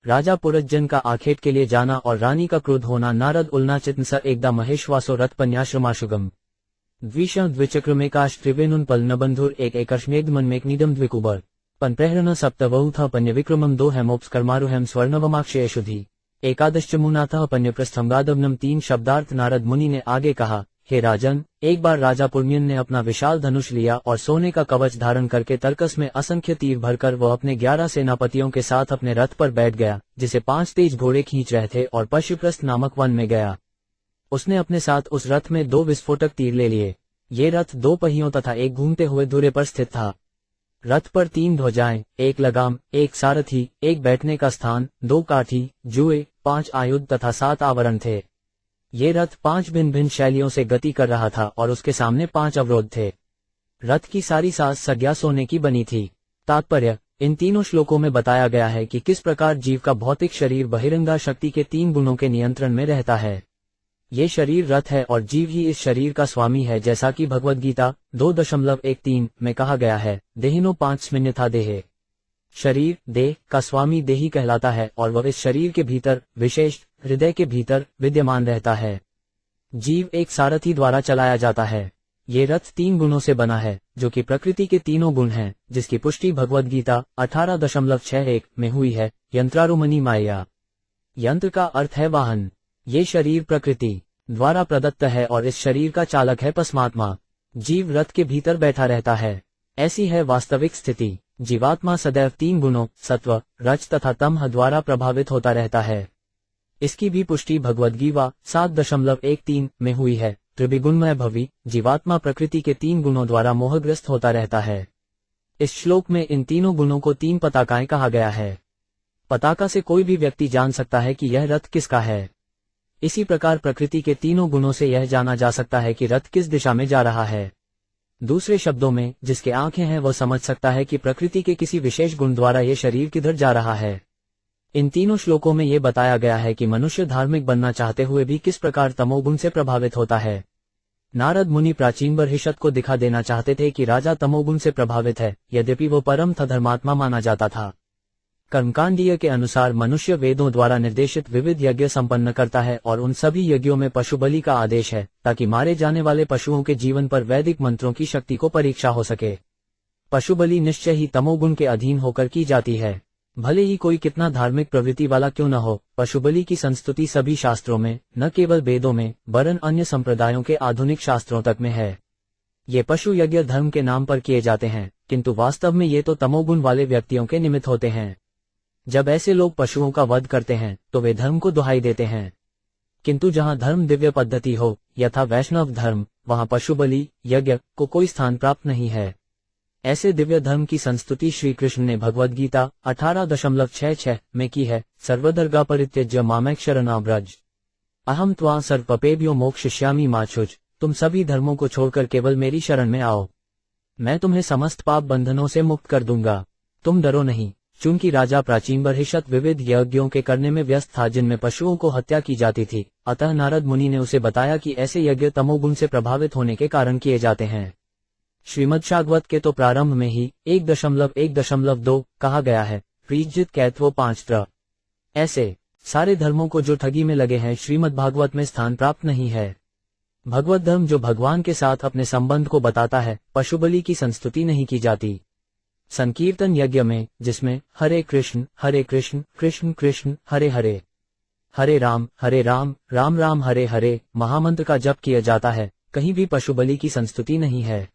राजा पुरज्जन का आखेट के लिए जाना और रानी का क्रोध होना। नारद उल्नाचित स एकदा महेशवासो रथपन्याश्रमाशुगम द्विशं द्विचक्रमेकाश त्रिवेणुन नबंधुर एक एकर्षमेघमन्मेकनिदम द्विकुबर पनप्रहरण सप्तवहुथ पन्यविक्रमम दो हेमोप्स कर्मारुहेम स्वर्णवमाक्षयशुधि एकादशचमुनाथः पन्यप्रस्थम गादवनम। 3 शब्दार्थ। नारद मुनि ने आगे कहा, हे राजन, एक बार राजा पुरनियन ने अपना विशाल धनुष लिया और सोने का कवच धारण करके तर्कस में असंख्य तीर भरकर वह अपने 11 सेनापतियों के साथ अपने रथ पर बैठ गया, जिसे 5 तेज घोड़े खींच रहे थे, और पशुप्रस्थ नामक वन में गया। उसने अपने साथ उस रथ में 2 विस्फोटक तीर ले लिए। ये रथ 2 पहियों तथा एक घूमते हुए धुरे पर स्थित था। रथ पर 3 ध्वजाएं, 1 लगाम, 1 सारथी, 1 बैठने का स्थान, 2 काठी, जुए, 5 आयुध तथा 7 आवरण थे। ये रथ 5 भिन्न भिन्न शैलियों से गति कर रहा था और उसके सामने 5 अवरोध थे। रथ की सारी साज सज्जा सोने की बनी थी। तात्पर्य: इन तीनों श्लोकों में बताया गया है कि किस प्रकार जीव का भौतिक शरीर बहिरंगा शक्ति के 3 गुणों के नियंत्रण में रहता है। ये शरीर रथ है और जीव ही इस शरीर का स्वामी है, जैसा कि भगवद गीता 2.13 में कहा गया है, देहिनो 5 स्मिन्यथा देहे। शरीर, देह का स्वामी देही कहलाता है और वह इस शरीर के भीतर, विशेष हृदय के भीतर विद्यमान रहता है। जीव एक सारथी द्वारा चलाया जाता है। ये रथ 3 गुणों से बना है, जो कि प्रकृति के तीनों गुण हैं, जिसकी पुष्टि भगवद गीता 18.61 में हुई है। यंत्रारुमनी माया। यंत्र का अर्थ है वाहन। ये शरीर प्रकृति द्वारा प्रदत्त है और इस शरीर का चालक है परमात्मा। जीव रथ के भीतर बैठा रहता है। ऐसी है वास्तविक स्थिति। जीवात्मा सदैव 3 गुणों सत्व, रज तथा तमः द्वारा प्रभावित होता रहता है। इसकी भी पुष्टि भगवद गीता 7.13 में हुई है। त्रिविगुणमय भवी जीवात्मा प्रकृति के 3 गुणों द्वारा मोहग्रस्त होता रहता है। इस श्लोक में इन तीनों गुणों को 3 पताकाएं कहा गया है। पताका से कोई भी व्यक्ति जान सकता है कि यह रथ किसका है। इसी प्रकार प्रकृति के तीनों गुणों से यह जाना जा सकता है कि रथ किस दिशा में जा रहा है। दूसरे शब्दों में, जिसके आंखें हैं वह समझ सकता है कि प्रकृति के किसी विशेष गुण द्वारा यह शरीर किधर जा रहा है। इन तीनों श्लोकों में यह बताया गया है कि मनुष्य धार्मिक बनना चाहते हुए भी किस प्रकार तमोगुण से प्रभावित होता है। नारद मुनि प्राचीन बर्हिषत को दिखा देना चाहते थे कि राजा तमोगुण से प्रभावित है, यद्यपि वो परम धर्मात्मा माना जाता था। कर्मकांडीय के अनुसार मनुष्य वेदों द्वारा निर्देशित विविध यज्ञ संपन्न करता है और उन सभी यज्ञों में पशु बलि का आदेश है, ताकि मारे जाने वाले पशुओं के जीवन पर वैदिक मंत्रों की शक्ति को परीक्षा हो सके। पशु बलि निश्चय ही तमोगुण के अधीन होकर की जाती है। भले ही कोई कितना धार्मिक प्रवृत्ति वाला क्यों न हो, पशु बलि की संस्तुति सभी शास्त्रों में, न केवल वेदों में, वरन अन्य संप्रदायों के आधुनिक शास्त्रों तक में है। ये पशु यज्ञ धर्म के नाम पर किए जाते हैं, किंतु वास्तव में ये तो तमोगुण वाले व्यक्तियों के निमित्त होते हैं। जब ऐसे लोग पशुओं का वध करते हैं तो वे धर्म को दुहाई देते हैं, किंतु जहां धर्म दिव्य पद्धति हो, यथा वैष्णव धर्म, वहां पशु बलि यज्ञ को कोई स्थान प्राप्त नहीं है। ऐसे दिव्य धर्म की संस्तुति श्री कृष्ण ने भगवद गीता 18.66 में की है। सर्वधर्गा परित्यज्य मामेक शरणं व्रज अहम त्वां सर्वपापेभ्यो मोक्षयिष्यामि मा शुच। तुम सभी धर्मों को छोड़कर केवल मेरी शरण में आओ, मैं तुम्हें समस्त पाप बंधनों से मुक्त कर दूंगा। तुम डरो नहीं। चूंकि राजा प्राचीन बर्हिषत विविध यज्ञों के करने में व्यस्त था जिनमें पशुओं को हत्या की जाती थी, अतः नारद मुनि ने उसे बताया कि ऐसे यज्ञ तमोगुण से प्रभावित होने के कारण किए जाते हैं। श्रीमद्भागवत के तो प्रारंभ में ही 1.1.2 कहा गया है, प्रीजित कैत्वो 5 ऐसे सारे धर्मों को जो ठगी में लगे हैं श्रीमद्भागवत में स्थान प्राप्त नहीं है। भगवत धर्म जो भगवान के साथ अपने संबंध को बताता है, पशु बलि की संस्तुति नहीं की जाती। संकीर्तन यज्ञ में, जिसमें हरे कृष्ण कृष्ण कृष्ण हरे हरे, हरे राम राम राम हरे हरे महामंत्र का जप किया जाता है, कहीं भी पशु बलि की संस्तुति नहीं है।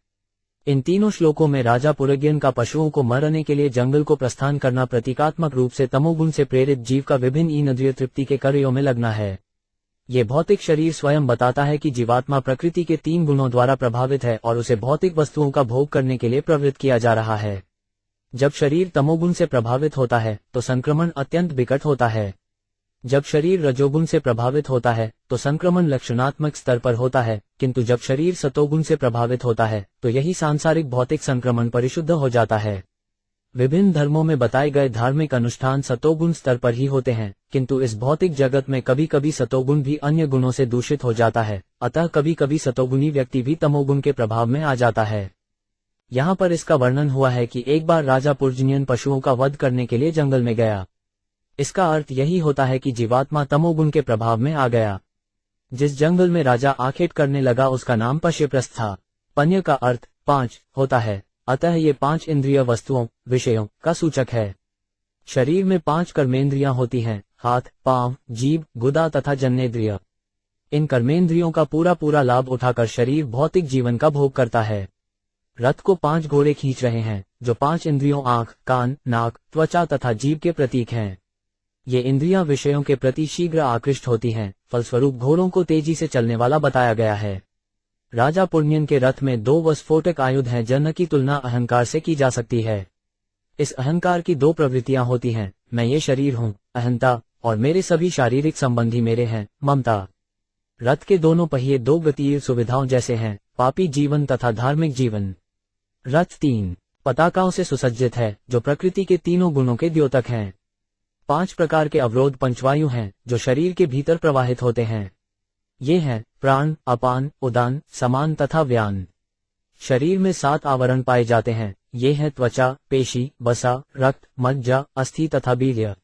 इन तीनों श्लोकों में राजा पुरज्ञन का पशुओं को मारने के लिए जंगल को प्रस्थान करना प्रतीकात्मक रूप से तमोगुण से प्रेरित जीव का विभिन्न इंद्रिय तृप्ति के कार्यों में लगना है। ये भौतिक शरीर स्वयं बताता है कि जीवात्मा प्रकृति के 3 गुणों द्वारा प्रभावित है और उसे भौतिक वस्तुओं का भोग करने के लिए प्रवृत्त किया जा रहा है। जब शरीर तमोगुण से प्रभावित होता है तो संक्रमण अत्यंत विकट होता है। जब शरीर रजोगुण से प्रभावित होता है तो संक्रमण लक्षणात्मक स्तर पर होता है, किंतु जब शरीर सतोगुण से प्रभावित होता है तो यही सांसारिक भौतिक संक्रमण परिशुद्ध हो जाता है। विभिन्न धर्मों में बताए गए धार्मिक अनुष्ठान सतोगुण स्तर पर ही होते हैं, किंतु इस भौतिक जगत में कभी कभी सतोगुण भी अन्य गुणों से दूषित हो जाता है, अतः कभी कभी सतोगुणी व्यक्ति भी तमोगुण के प्रभाव में आ जाता है। यहाँ पर इसका वर्णन हुआ है कि एक बार राजा पुरजनियन पशुओं का वध करने के लिए जंगल में गया। इसका अर्थ यही होता है कि जीवात्मा तमोगुण के प्रभाव में आ गया। जिस जंगल में राजा आखेट करने लगा उसका नाम पश्यप्रस्थ था। पन्य का अर्थ 5 होता है, अतः ये 5 इंद्रिय वस्तुओं, विषयों का सूचक है। शरीर में 5 कर्मेंद्रियां होती हैं, हाथ, पांव, जीभ, गुदा तथा जन्नेन्द्रिय। इन कर्मेंद्रियों का पूरा लाभ उठाकर शरीर भौतिक जीवन का भोग करता है। रथ को 5 घोड़े खींच रहे हैं, जो 5 इंद्रियों आंख, कान, नाक, त्वचा तथा जीभ के प्रतीक हैं। ये इंद्रियां विषयों के प्रति शीघ्र आकृष्ट होती हैं, फलस्वरूप घोड़ों को तेजी से चलने वाला बताया गया है। राजा पुण्यन के रथ में 2 विस्फोटक आयुध हैं जिनकी तुलना अहंकार से की जा सकती है। इस अहंकार की 2 प्रवृत्तियां होती हैं, मैं ये शरीर हूँ, अहंता, और मेरे सभी शारीरिक संबंधी मेरे हैं, ममता। रथ के दोनों पहिए 2 गतिशील सुविधाओं जैसे हैं, पापी जीवन तथा धार्मिक जीवन। रथ 3 पताकाओं से सुसज्जित है, जो प्रकृति के तीनों गुणों के द्योतक हैं। 5 प्रकार के अवरोध पंचवायु हैं, जो शरीर के भीतर प्रवाहित होते हैं। ये हैं प्राण, अपान, उदान, समान तथा व्यान। शरीर में 7 आवरण पाए जाते हैं, ये हैं त्वचा, पेशी, वसा, रक्त, मज्जा, अस्थि तथा वीर्य।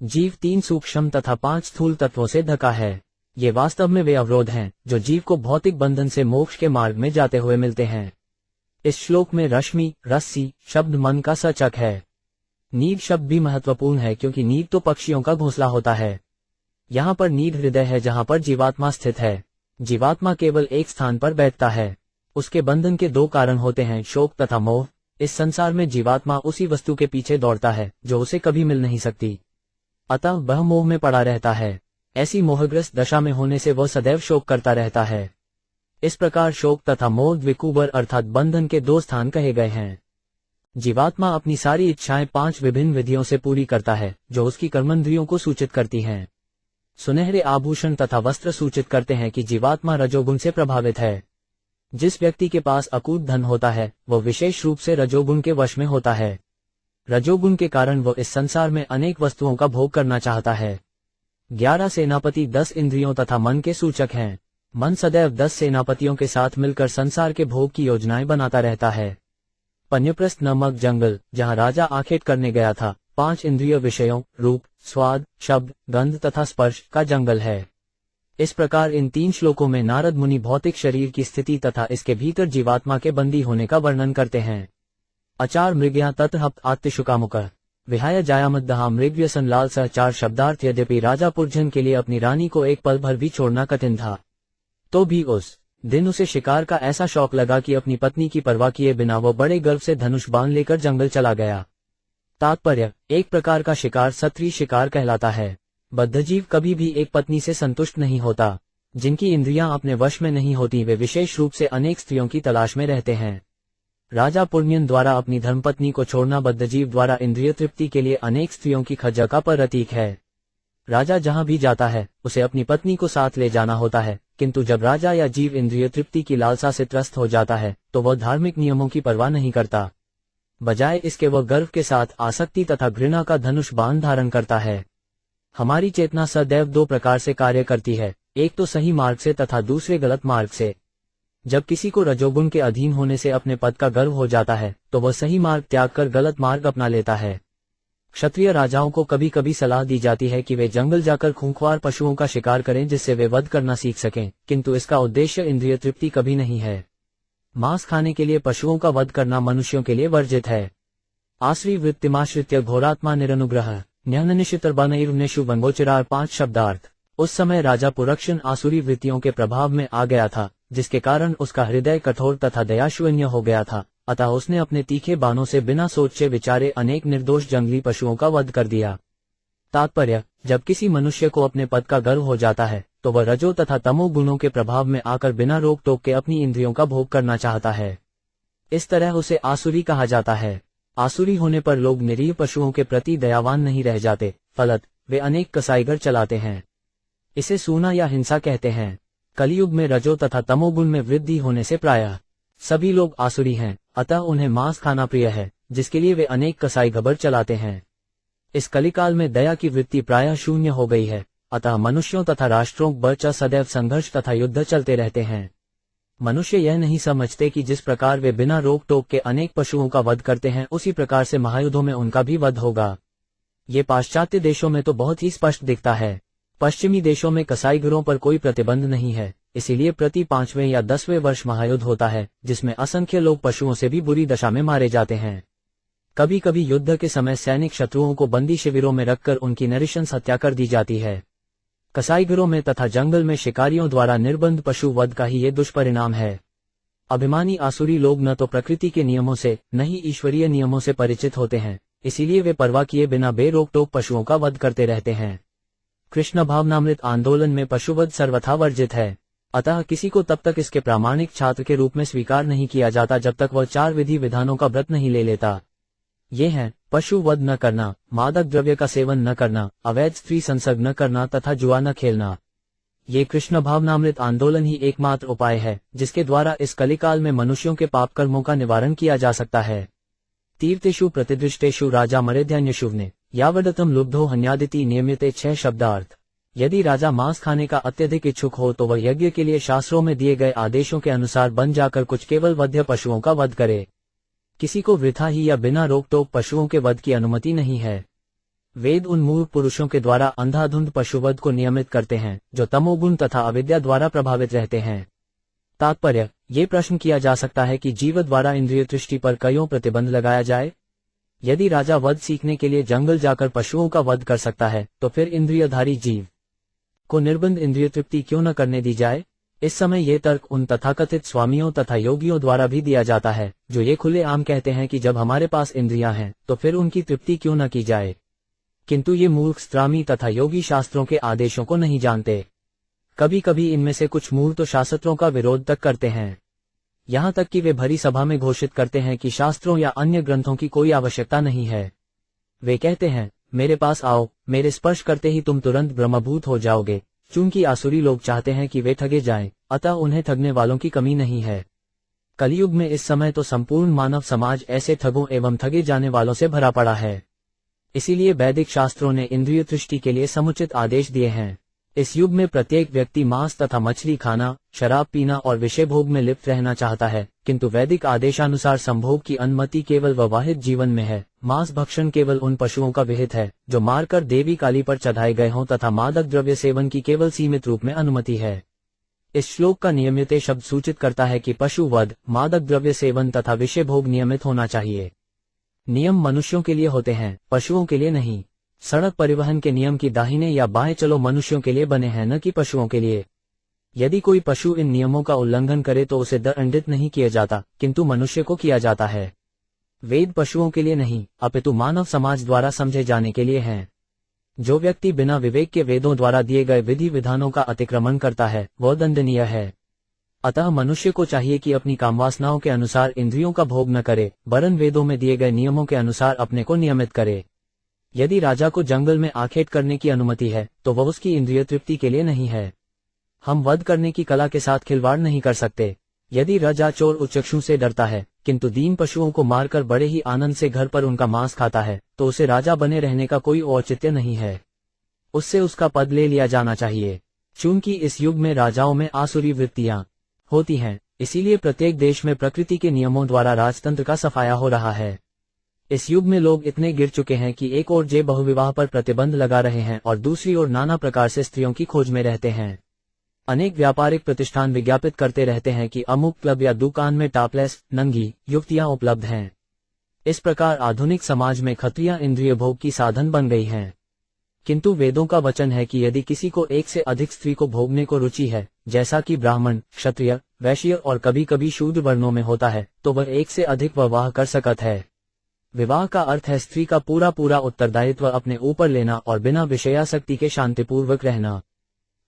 जीव 3 सूक्ष्म तथा 5 स्थूल तत्वों से ढका है। ये वास्तव में वे अवरोध हैं, जो जीव को भौतिक बंधन से मोक्ष के मार्ग में जाते हुए मिलते हैं। इस श्लोक में रश्मि, रस्सी शब्द मन का सचक है। नीड शब्द भी महत्वपूर्ण है, क्योंकि नीड तो पक्षियों का घोंसला होता है। यहाँ पर नीड हृदय है, जहाँ पर जीवात्मा स्थित है। जीवात्मा केवल एक स्थान पर बैठता है। उसके बंधन के 2 कारण होते हैं, शोक तथा मोह। इस संसार में जीवात्मा उसी वस्तु के पीछे दौड़ता है जो उसे कभी मिल नहीं सकती, अतः वह मोह में पड़ा रहता है। ऐसी मोहग्रस्त दशा में होने से वह सदैव शोक करता रहता है। इस प्रकार शोक तथा मोह द्विकुबर अर्थात बंधन के 2 स्थान कहे गए हैं। जीवात्मा अपनी सारी इच्छाएं 5 विभिन्न विधियों से पूरी करता है, जो उसकी कर्मेंद्रियों को सूचित करती हैं। सुनहरे आभूषण तथा वस्त्र सूचित करते हैं कि जीवात्मा रजोगुण से प्रभावित है। जिस व्यक्ति के पास अकूत धन होता है, वह विशेष रूप से रजोगुण के वश में होता है। रजोगुण के कारण वह इस संसार में अनेक वस्तुओं का भोग करना चाहता है। 11 सेनापति 10 इंद्रियों तथा मन के सूचक हैं। मन सदैव 10 सेनापतियों के साथ मिलकर संसार के भोग की योजनाएं बनाता रहता है। पन्यप्रस्थ नामक जंगल, जहां राजा आखेट करने गया था, 5 इंद्रिय विषयों रूप, स्वाद, शब्द, गंध तथा स्पर्श का जंगल है। इस प्रकार इन 3 श्लोकों में नारद मुनि भौतिक शरीर की स्थिति तथा इसके भीतर जीवात्मा के बंदी होने का वर्णन करते हैं। अचार मृग्या तत्हप्त आत्तिशुकामुक विहाय जायामद्दहा मृग्यसन लाल सह 4 शब्दार्थ। यद्यपि राजा पुरजन के लिए अपनी रानी को एक पल भर भी छोड़ना कठिन था, तो भी उस दिन उसे शिकार का ऐसा शौक लगा कि अपनी पत्नी की परवाह किए बिना वो बड़े गर्व से धनुष बाण लेकर जंगल चला गया। तात्पर्य, एक प्रकार का शिकार सत्री शिकार कहलाता है। बद्धजीव कभी भी एक पत्नी से संतुष्ट नहीं होता। जिनकी इंद्रियां अपने वश में नहीं होती, वे विशेष रूप से अनेक स्त्रियों की तलाश में रहते हैं। राजा पुण्यन द्वारा अपनी धर्मपत्नी को छोड़ना बद्धजीव द्वारा इंद्रिय तृप्ति के लिए अनेक स्त्रियों की खज्जा का प्रतीक है। राजा जहां भी जाता है, उसे अपनी पत्नी को साथ ले जाना होता है, किंतु जब राजा या जीव इंद्रिय तृप्ति की लालसा से त्रस्त हो जाता है, तो वह धार्मिक नियमों की परवाह नहीं करता। बजाय इसके वह गर्व के साथ आसक्ति तथा घृणा का धनुष बाण धारण करता है। हमारी चेतना सदैव 2 प्रकार से कार्य करती है, एक तो सही मार्ग से तथा दूसरे गलत मार्ग से। जब किसी को रजोगुण के अधीन होने से अपने पद का गर्व हो जाता है, तो वह सही मार्ग त्याग कर गलत मार्ग अपना लेता है। क्षत्रिय राजाओं को कभी कभी सलाह दी जाती है कि वे जंगल जाकर खूंखार पशुओं का शिकार करें, जिससे वे वध करना सीख सकें, किंतु इसका उद्देश्य इंद्रिय तृप्ति कभी नहीं है। मांस खाने के लिए पशुओं का वध करना मनुष्यों के लिए वर्जित है। आश्री वृत्तिमाश्रित्य घोरात्मा निरनुग्रह न्यानिशितर्बानैरुन्नेषु वंगोचिरार 5 शब्दार्थ। उस समय राजा पुरक्षण आसुरी वृत्तियों के प्रभाव में आ गया था, जिसके कारण उसका हृदय कठोर तथा दयाशून्य हो गया था, अतः उसने अपने तीखे बाणों से बिना सोचे विचारे अनेक निर्दोष जंगली पशुओं का वध कर दिया। तात्पर्य, जब किसी मनुष्य को अपने पद का गर्व हो जाता है, तो वह रजो तथा तमो गुणों के प्रभाव में आकर बिना रोक टोक के अपनी इंद्रियों का भोग करना चाहता है। इस तरह उसे आसुरी कहा जाता है। आसुरी होने पर लोग निरीह पशुओं के प्रति दयावान नहीं रह जाते, फलत वे अनेक कसाईगर चलाते हैं। इसे सूना या हिंसा कहते हैं। कलयुग में रजो तथा तमोगुण में वृद्धि होने से प्रायः सभी लोग आसुरी हैं, अतः उन्हें मांस खाना प्रिय है, जिसके लिए वे अनेक कसाई गबर चलाते हैं। इस कलिकाल में दया की वृत्ति प्रायः शून्य हो गई है, अतः मनुष्यों तथा राष्ट्रों बचा सदैव संघर्ष तथा युद्ध चलते रहते हैं। मनुष्य यह नहीं समझते कि जिस प्रकार वे बिना रोक टोक के अनेक पशुओं का वध करते हैं, उसी प्रकार से महायुद्धों में उनका भी वध होगा। ये पाश्चात्य देशों में तो बहुत ही स्पष्ट दिखता है। पश्चिमी देशों में कसाई घरों पर कोई प्रतिबंध नहीं है, इसीलिए प्रति 5वें या 10वें वर्ष महायुद्ध होता है, जिसमें असंख्य लोग पशुओं से भी बुरी दशा में मारे जाते हैं। कभी कभी युद्ध के समय सैनिक शत्रुओं को बंदी शिविरों में रखकर उनकी नृशंस हत्या कर दी जाती है। कसाई घरों में तथा जंगल में शिकारियों द्वारा निर्बंध पशु वध का ही ये दुष्परिणाम है। अभिमानी आसुरी लोग न तो प्रकृति के नियमों से न ही ईश्वरीय नियमों से परिचित होते हैं, इसीलिए वे परवाह किए बिना बेरोक टोक पशुओं का वध करते रहते हैं। कृष्ण भावनामृत आंदोलन में पशुवध सर्वथा वर्जित है, अतः किसी को तब तक इसके प्रामाणिक छात्र के रूप में स्वीकार नहीं किया जाता जब तक वह 4 विधि विधानों का व्रत नहीं ले लेता। ये हैं पशु वध न करना, मादक द्रव्य का सेवन न करना, अवैध स्त्री संसर्ग न करना तथा जुआ न खेलना। ये कृष्ण भावनामृत आंदोलन ही एकमात्र उपाय है जिसके द्वारा इस कलिकाल में मनुष्यों के पाप कर्मों का निवारण किया जा सकता है। तीर्थेषु प्रतिदृष्टेषु राजा मरेध्यन्यशुवने यावदतम लुब्धो हन्यादिति नियमिते 6 शब्दार्थ। यदि राजा मांस खाने का अत्यधिक इच्छुक हो तो वह यज्ञ के लिए शास्त्रों में दिए गए आदेशों के अनुसार बन जाकर कुछ केवल वध्य पशुओं का वध करे। किसी को वृथा ही या बिना रोक टोक पशुओं के वध की अनुमति नहीं है। वेद उन मूर्ख पुरुषों के द्वारा अंधाधुंध पशुवध को नियमित करते हैं जो तमोगुण तथा अविद्या द्वारा प्रभावित रहते हैं। तात्पर्य, ये प्रश्न किया जा सकता है कि जीव द्वारा इंद्रिय दृष्टि पर क्यों प्रतिबंध लगाया जाए। यदि राजा वध सीखने के लिए जंगल जाकर पशुओं का वध कर सकता है तो फिर इंद्रियधारी जीव को निर्बंध इंद्रिय तृप्ति क्यों न करने दी जाए। इस समय ये तर्क उन तथाकथित स्वामियों तथा योगियों द्वारा भी दिया जाता है जो ये खुले आम कहते हैं कि जब हमारे पास इंद्रियां हैं तो फिर उनकी तृप्ति क्यों न की जाए। किंतु ये मूर्ख स्त्रामी तथा योगी शास्त्रों के आदेशों को नहीं जानते। कभी कभी इनमें से कुछ मूर्ख तो शास्त्रों का विरोध तक करते हैं, यहाँ तक कि वे भरी सभा में घोषित करते हैं कि शास्त्रों या अन्य ग्रंथों की कोई आवश्यकता नहीं है। वे कहते हैं, मेरे पास आओ, मेरे स्पर्श करते ही तुम तुरंत ब्रह्मभूत हो जाओगे। चूंकि आसुरी लोग चाहते हैं कि वे ठगे जाएं, अतः उन्हें ठगने वालों की कमी नहीं है। कलयुग में इस समय तो संपूर्ण मानव समाज ऐसे ठगों एवं ठगे जाने वालों से भरा पड़ा है। इसीलिए वैदिक शास्त्रों ने इंद्रिय तृष्टि के लिए समुचित आदेश दिए हैं। इस युग में प्रत्येक व्यक्ति मांस तथा मछली खाना, शराब पीना और विषय भोग में लिप्त रहना चाहता है, किंतु वैदिक आदेशानुसार संभोग की अनुमति केवल वैवाहिक जीवन में है। मांस भक्षण केवल उन पशुओं का विहित है जो मारकर देवी काली पर चढ़ाए गए हों तथा मादक द्रव्य सेवन की केवल सीमित रूप में अनुमति है। इस श्लोक का नियमित शब्द सूचित करता है कि पशु वध, मादक द्रव्य सेवन तथा विषय भोग नियमित होना चाहिए। नियम मनुष्यों के लिए होते हैं, पशुओं के लिए नहीं। सड़क परिवहन के नियम की दाहिने या बाएं चलो मनुष्यों के लिए बने हैं, न कि पशुओं के लिए। यदि कोई पशु इन नियमों का उल्लंघन करे तो उसे दंडित नहीं किया जाता, किंतु मनुष्य को किया जाता है। वेद पशुओं के लिए नहीं, अपितु मानव समाज द्वारा समझे जाने के लिए हैं। जो व्यक्ति बिना विवेक के वेदों द्वारा दिए गए विधि विधानों का अतिक्रमण करता है वह दंडनीय है। अतः मनुष्य को चाहिए कि अपनी कामवासनाओं के अनुसार इंद्रियों का भोग न करे, वरन वेदों में दिए गए नियमों के अनुसार अपने को नियमित करे। यदि राजा को जंगल में आखेट करने की अनुमति है तो वह उसकी इंद्रिय तृप्ति के लिए नहीं है। हम वध करने की कला के साथ खिलवाड़ नहीं कर सकते। यदि राजा चोर उच्चक्षु से डरता है किंतु दीन पशुओं को मारकर बड़े ही आनंद से घर पर उनका मांस खाता है तो उसे राजा बने रहने का कोई औचित्य नहीं है। उससे उसका पद ले लिया जाना चाहिए। चूंकि इस युग में राजाओं में आसुरी वृत्तियां होती हैं, इसीलिए प्रत्येक देश में प्रकृति के नियमों द्वारा राजतंत्र का सफाया हो रहा है। इस युग में लोग इतने गिर चुके हैं कि एक ओर जे बहुविवाह पर प्रतिबंध लगा रहे हैं और दूसरी ओर नाना प्रकार से स्त्रियों की खोज में रहते हैं। अनेक व्यापारिक प्रतिष्ठान विज्ञापित करते रहते हैं कि अमुक क्लब या दुकान में टॉपलेस नंगी युवतियां उपलब्ध हैं। इस प्रकार आधुनिक समाज में खत्रियां इंद्रिय भोग की साधन बन गई हैं। किंतु वेदों का वचन है कि यदि किसी को एक से अधिक स्त्री को भोगने को रुचि है, जैसा कि ब्राह्मण, क्षत्रिय, वैश्य और कभी कभी शूद्र वर्णों में होता है, तो वह एक से अधिक विवाह कर सकत है। विवाह का अर्थ है स्त्री का पूरा पूरा उत्तरदायित्व अपने ऊपर लेना और बिना विषयासक्ति के शांतिपूर्वक रहना।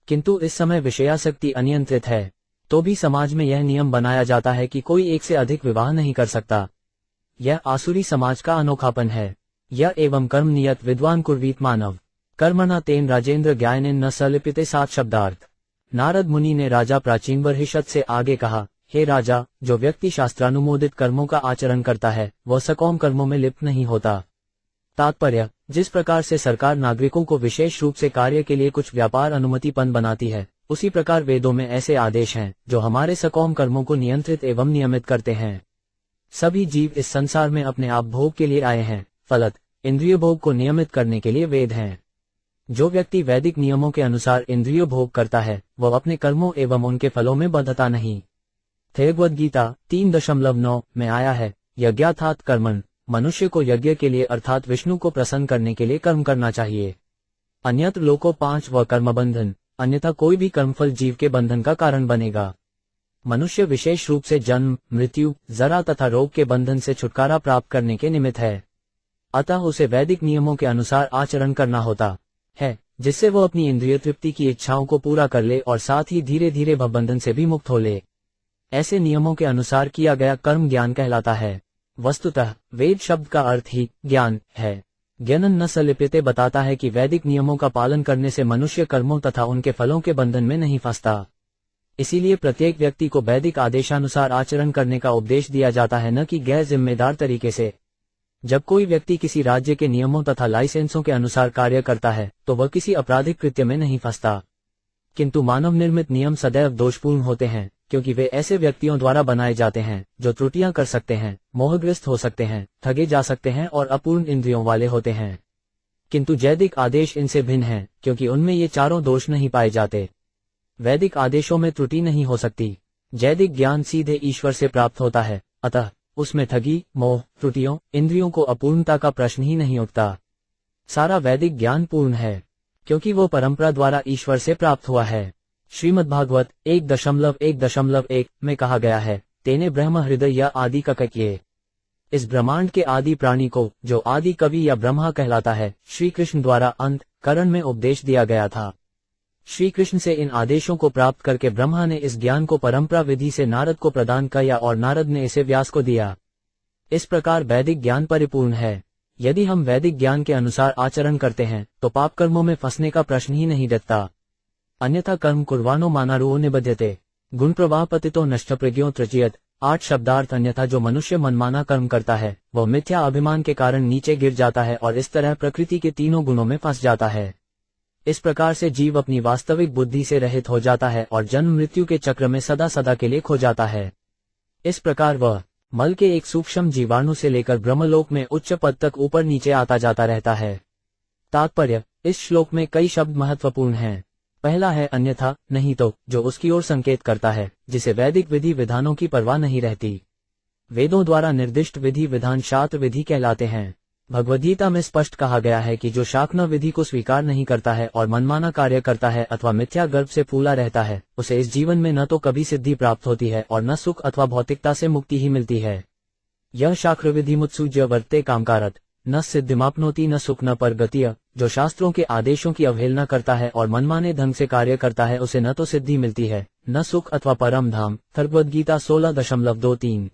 किंतु इस समय विषयासक्ति अनियंत्रित है, तो भी समाज में यह नियम बनाया जाता है कि कोई एक से अधिक विवाह नहीं कर सकता। यह आसुरी समाज का अनोखापन है। यह एवं कर्म नियत विद्वान कुर्वीत मानव कर्मणा तेन राजेंद्र ज्ञानेन न सलिपिते 7 शब्दार्थ। नारद मुनि ने राजा प्राचीन बर्हिषद से आगे कहा, हे राजा, जो व्यक्ति शास्त्रानुमोदित कर्मों का आचरण करता है वह सकौम कर्मों में लिप्त नहीं होता। तात्पर्य, जिस प्रकार से सरकार नागरिकों को विशेष रूप से कार्य के लिए कुछ व्यापार अनुमतिपन बनाती है, उसी प्रकार वेदों में ऐसे आदेश हैं जो हमारे सकौम कर्मों को नियंत्रित एवं नियमित करते हैं। सभी जीव इस संसार में अपने आप भोग के लिए आए हैं, फलत इंद्रिय भोग को नियमित करने के लिए वेद हैं। जो व्यक्ति वैदिक नियमों के अनुसार इंद्रिय भोग करता है वह अपने कर्मों एवं उनके फलों में बंधता नहीं। भगवद गीता 3.9 में आया है, यज्ञार्थात् कर्मण, मनुष्य को यज्ञ के लिए अर्थात विष्णु को प्रसन्न करने के लिए कर्म करना चाहिए। अन्यत्र लोको 5 व कर्म बंधन, अन्यथा कोई भी कर्मफल जीव के बंधन का कारण बनेगा। मनुष्य विशेष रूप से जन्म, मृत्यु, जरा तथा रोग के बंधन से छुटकारा प्राप्त करने के निमित्त है। अतः उसे वैदिक नियमों के अनुसार आचरण करना होता है, जिससे वह अपनी इंद्रिय तृप्ति की इच्छाओं को पूरा कर ले और साथ ही धीरे धीरे भवबंधन से भी मुक्त हो ले। ऐसे नियमों के अनुसार किया गया कर्म ज्ञान कहलाता है। वस्तुतः वेद शब्द का अर्थ ही ज्ञान है। ज्ञानन न सलिप्यते बताता है कि वैदिक नियमों का पालन करने से मनुष्य कर्मों तथा उनके फलों के बंधन में नहीं फंसता। इसीलिए प्रत्येक व्यक्ति को वैदिक आदेशानुसार आचरण करने का उपदेश दिया जाता है, न कि गैर जिम्मेदार तरीके से। जब कोई व्यक्ति किसी राज्य के नियमों तथा लाइसेंसों के अनुसार कार्य करता है तो वह किसी आपराधिक कृत्य में नहीं फंसता। किंतु मानव निर्मित नियम सदैव दोषपूर्ण होते हैं, क्योंकि वे ऐसे व्यक्तियों द्वारा बनाए जाते हैं जो त्रुटियां कर सकते हैं, मोहग्रस्त हो सकते हैं, ठगे जा सकते हैं और अपूर्ण इंद्रियों वाले होते हैं। किंतु वैदिक आदेश इनसे भिन्न हैं, क्योंकि उनमें ये चारों दोष नहीं पाए जाते। वैदिक आदेशों में त्रुटि नहीं हो सकती। वैदिक ज्ञान सीधे ईश्वर से प्राप्त होता है, अतः उसमें ठगी, मोह, त्रुटियों, इंद्रियों को अपूर्णता का प्रश्न ही नहीं उठता। सारा वैदिक ज्ञान पूर्ण है, क्योंकि वो परंपरा द्वारा ईश्वर से प्राप्त हुआ है। श्रीमद्भागवत 1.1.1 में कहा गया है, तेने ब्रह्म हृदय या आदि ककये। इस ब्रह्मांड के आदि प्राणी को, जो आदि कवि या ब्रह्मा कहलाता है, श्री कृष्ण द्वारा अंत करण में उपदेश दिया गया था। श्री कृष्ण से इन आदेशों को प्राप्त करके ब्रह्मा ने इस ज्ञान को परंपरा विधि से नारद को प्रदान किया और नारद ने इसे व्यास को दिया। इस प्रकार वैदिक ज्ञान परिपूर्ण है। यदि हम वैदिक ज्ञान के अनुसार आचरण करते हैं तो पाप कर्मों में फंसने का प्रश्न ही नहीं डरता। अन्यथा कर्म कुर्वाणो मानारुओ निबध्यते, गुण प्रवाह पतितो नष्ट प्रज्ञो त्रचियत। 8 शब्दार्थ। अन्यथा जो मनुष्य मनमाना कर्म करता है वह मिथ्या अभिमान के कारण नीचे गिर जाता है और इस तरह प्रकृति के तीनों गुणों में फंस जाता है। इस प्रकार से जीव अपनी वास्तविक बुद्धि से रहित हो जाता है और जन्म मृत्यु के चक्र में सदा सदा के लिए खो जाता है। इस प्रकार वह मल के एक सूक्ष्म जीवाणु से लेकर ब्रह्मलोक में उच्च पद तक ऊपर नीचे आता जाता रहता है। तात्पर्य: इस श्लोक में कई शब्द महत्वपूर्ण हैं। पहला है अन्यथा, नहीं तो, जो उसकी ओर संकेत करता है, जिसे वैदिक विधि विधानों की परवाह नहीं रहती। वेदों द्वारा निर्दिष्ट विधि विधान शास्त्र विधि कहलाते हैं। भगवद्गीता में स्पष्ट कहा गया है कि जो शाक्न विधि को स्वीकार नहीं करता है और मनमाना कार्य करता है अथवा मिथ्या गर्भ से फूला रहता है, उसे इस जीवन में न तो कभी सिद्धि प्राप्त होती है और न सुख अथवा भौतिकता से मुक्ति ही मिलती है। यह शास्त्र विधि मुत्सुज्य वर्ते कामकारत, न सिद्धिमाप्नोति न सुख न परगतिय। जो शास्त्रों के आदेशों की अवहेलना करता है और मनमाने ढंग से कार्य करता है उसे न तो सिद्धि मिलती है, न सुख अथवा परम धाम। भगवद्गीता 16.23।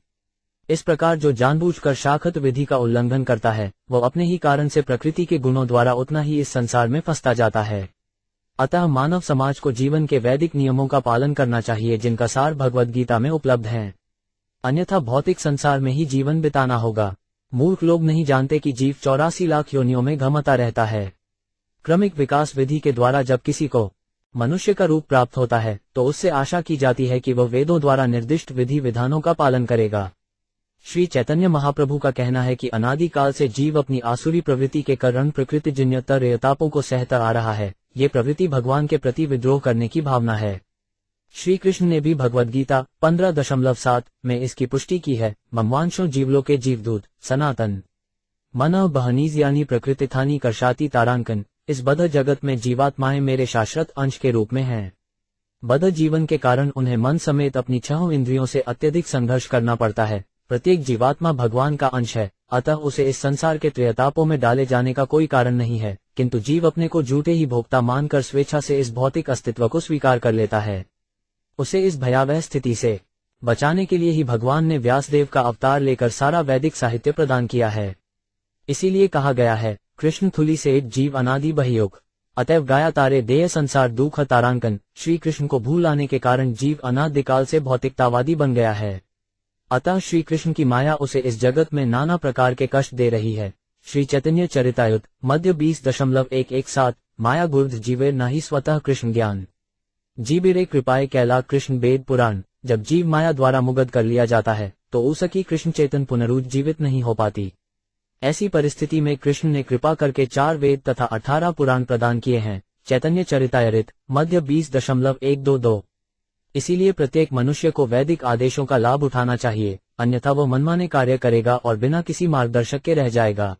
इस प्रकार जो जानबूझकर शाखत विधि का उल्लंघन करता है वह अपने ही कारण से प्रकृति के गुणों द्वारा उतना ही इस संसार में फंसता जाता है। अतः मानव समाज को जीवन के वैदिक नियमों का पालन करना चाहिए, जिनका सार भगवद्गीता में उपलब्ध है। अन्यथा भौतिक संसार में ही जीवन बिताना होगा। मूर्ख लोग नहीं जानते कि जीव 84 लाख योनियों में घमता रहता है। क्रमिक विकास विधि के द्वारा जब किसी को मनुष्य का रूप प्राप्त होता है तो उससे आशा की जाती है कि वह वेदों द्वारा निर्दिष्ट विधि विधानों का पालन करेगा। श्री चैतन्य महाप्रभु का कहना है कि अनादिकाल से जीव अपनी आसुरी प्रवृत्ति के कारण प्रकृति जन्य तर्यतापों को सहता आ रहा है। ये प्रवृत्ति भगवान के प्रति विद्रोह करने की भावना है। श्री कृष्ण ने भी भगवद्गीता 15.7 में इसकी पुष्टि की है। ममवांशो जीवलोके जीवदूत सनातन मन बहनीज यानी प्रकृतिथानी कर्षाती तारांकन। इस बद्ध जगत में जीवात्माएं मेरे शाश्वत अंश के रूप में हैं। बद्ध जीवन के कारण उन्हें मन समेत अपनी 6 इंद्रियों से अत्यधिक संघर्ष करना पड़ता है। प्रत्येक जीवात्मा भगवान का अंश है, अतः उसे इस संसार के त्रयतापों में डाले जाने का कोई कारण नहीं है। किंतु जीव अपने को झूठे ही भोक्ता मानकर स्वेच्छा से इस भौतिक अस्तित्व को स्वीकार कर लेता है। उसे इस भयावह स्थिति से बचाने के लिए ही भगवान ने व्यासदेव का अवतार लेकर सारा वैदिक साहित्य प्रदान किया है। इसीलिए कहा गया है, कृष्ण थुली से जीव अनादि बहियोग, अतएव गाया तारे देय संसार दुख तारांकन। श्री कृष्ण को भूल आने के कारण जीव अनादिकाल से भौतिकतावादी बन गया है। अतः श्री कृष्ण की माया उसे इस जगत में नाना प्रकार के कष्ट दे रही है। श्री चैतन्य चरितायुत मध्य 20.117 माया गुर्ध जीवे नाही स्वतः कृष्ण ज्ञान जीविरे कृपाए कैला कृष्ण वेद पुराण। जब जीव माया द्वारा मुग्ध कर लिया जाता है तो उसकी कृष्ण चेतन पुनरुज्जीवित नहीं हो पाती। ऐसी परिस्थिति में कृष्ण ने कृपा करके 4 वेद तथा 18 पुराण प्रदान किए हैं। चैतन्य चरितामृत मध्य 20.122। इसीलिए प्रत्येक मनुष्य को वैदिक आदेशों का लाभ उठाना चाहिए, अन्यथा वो मनमाने कार्य करेगा और बिना किसी मार्गदर्शक के रह जाएगा।